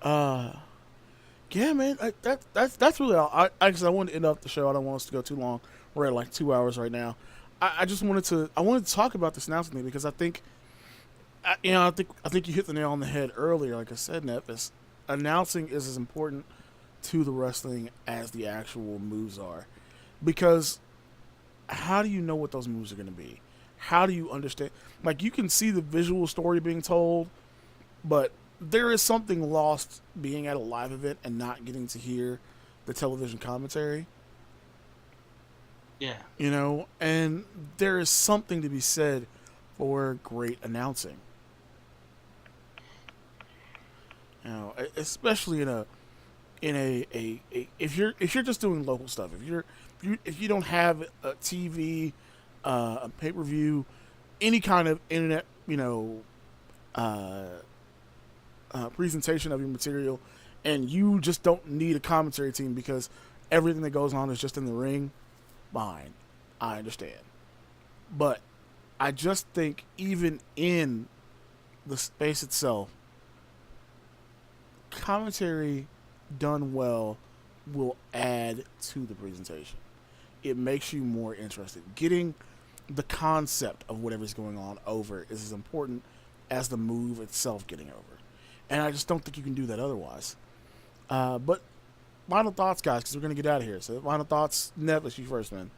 Yeah, man, that's really all. I wanted to end up the show. I don't want us to go too long. We're at like 2 hours right now. I wanted to talk about this announcement thing because I think you hit the nail on the head earlier. Like I said, Nefas, announcing is as important to the wrestling as the actual moves are, because how do you know what those moves are going to be? How do you understand? Like, you can see the visual story being told, but there is something lost being at a live event and not getting to hear the television commentary. Yeah. And there is something to be said for great announcing. Especially in a if you're just doing local stuff, if you don't have a TV, a pay-per-view, any kind of internet, presentation of your material, and you just don't need a commentary team because everything that goes on is just in the ring, fine, I understand. But I just think even in the space itself, commentary done well will add to the presentation. It makes you more interested. Getting the concept of whatever's going on over is as important as the move itself getting over. And I just don't think you can do that otherwise. But final thoughts, guys, because we're going to get out of here. So final thoughts, Nefas, you first, man.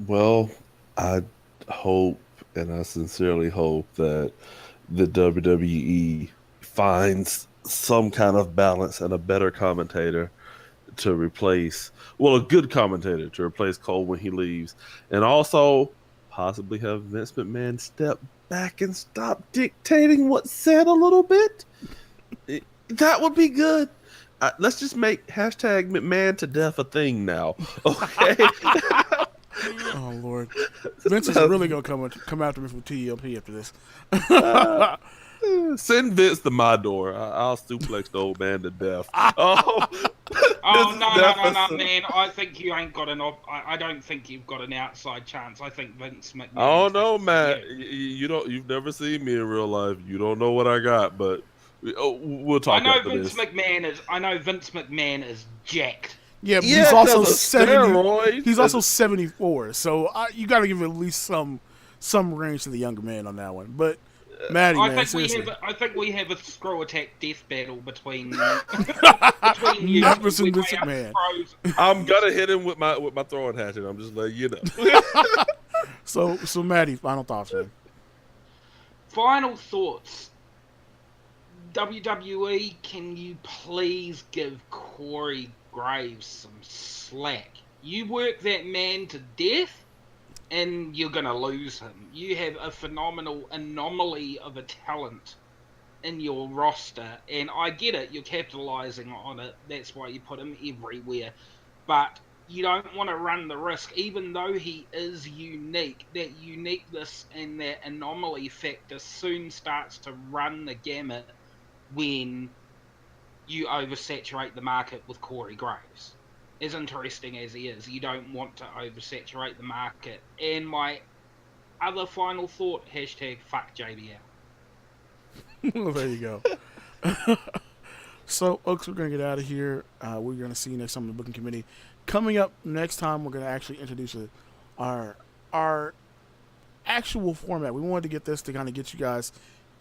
Well, I hope and I sincerely hope that the WWE finds some kind of balance and a better commentator to replace, well, a good commentator to replace Cole when he leaves, and also possibly have Vince McMahon step back and stop dictating what's said a little bit. That would be good. Let's just make hashtag McMahon to death a thing now. Okay. Oh Lord, Vince is really gonna come after me for TLP after this. Uh, Send Vince to my door. I'll suplex the old man to death. Oh, Oh this no, is no, no, no, Nefas. man! I think you ain't got I don't think you've got an outside chance. I think Vince McMahon. I don't know, takes Matt. you. You don't. You've never seen me in real life. You don't know what I got. But we'll I talk know after Vince this. McMahon is. I know Vince McMahon is jacked. Yeah, but he's Yeah, also because of 70. steroids. He's also 74. So you got to give at least some range to the younger man on that one. But Matty, man, seriously, I think we have a screw attack death battle between between you Nefas two. and We Vince weigh up McMahon. pros. I'm gonna hit him with my throwing hatchet. I'm just letting you know. So Matty, final thoughts, man. Final thoughts. WWE, can you please give Corey Graves some slack? You work that man to death, and you're gonna lose him. You have a phenomenal anomaly of a talent in your roster, and I get it, you're capitalizing on it, that's why you put him everywhere. But you don't want to run the risk, even though he is unique, that uniqueness and that anomaly factor soon starts to run the gamut when you oversaturate the market with Corey Graves. As interesting as he is, you don't want to oversaturate the market. And my other final thought, hashtag fuck JBL. Well, there you go. So, folks, we're going to get out of here. We're going to see you next time on the booking committee. Coming up next time, we're going to actually introduce our actual format. We wanted to get this to kind of get you guys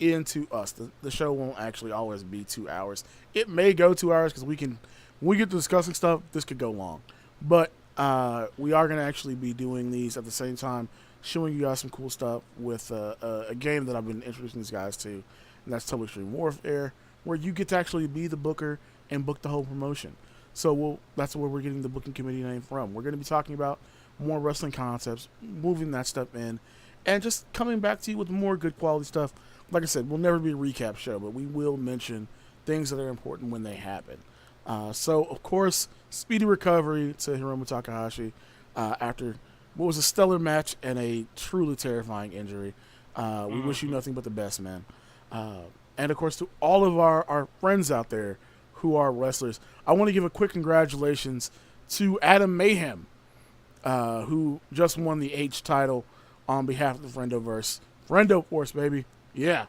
into us. The show won't actually always be 2 hours. It may go 2 hours because when we get to discussing stuff, this could go long. But we are going to actually be doing these at the same time, showing you guys some cool stuff with a game that I've been introducing these guys to, and that's Total Extreme Warfare, where you get to actually be the booker and book the whole promotion. So that's where we're getting the booking committee name from. We're going to be talking about more wrestling concepts, moving that stuff in, and just coming back to you with more good quality stuff. Like I said, we'll never be a recap show, but we will mention things that are important when they happen. So, of course, speedy recovery to Hiromu Takahashi after what was a stellar match and a truly terrifying injury. We wish you nothing but the best, man. And, of course, to all of our friends out there who are wrestlers, I want to give a quick congratulations to Adam Mayhem, who just won the H title on behalf of the Friendoverse. Friendo Force, baby. Yeah.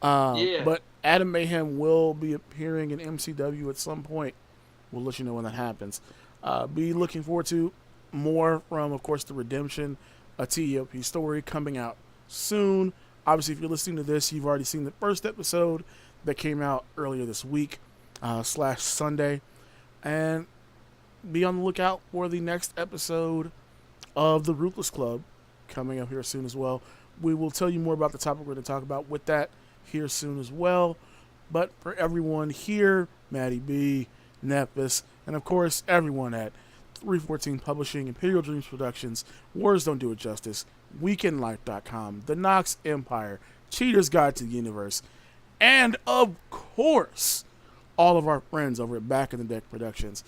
Yeah. But Adam Mayhem will be appearing in MCW at some point. We'll let you know when that happens. Be looking forward to more from, of course, the Redemption, a TEOP story coming out soon. Obviously, if you're listening to this, you've already seen the first episode that came out earlier this week / Sunday. And be on the lookout for the next episode of the Ruthless Club coming up here soon as well. We will tell you more about the topic we're going to talk about with that here soon as well. But for everyone here, Matty B, Nefas, and of course everyone at 314 Publishing, Imperial Dreams Productions, Words Don't Do It Justice, WeekendLife.com, The Nox Empire, Cheater's Guide to the Universe, and of course all of our friends over at Back in the Deck Productions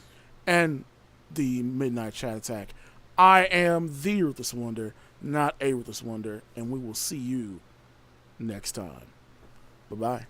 and the Midnight Chat Attack. I am the Ruthless Wonder, not a Ruthless Wonder, and we will see you next time. Bye-bye.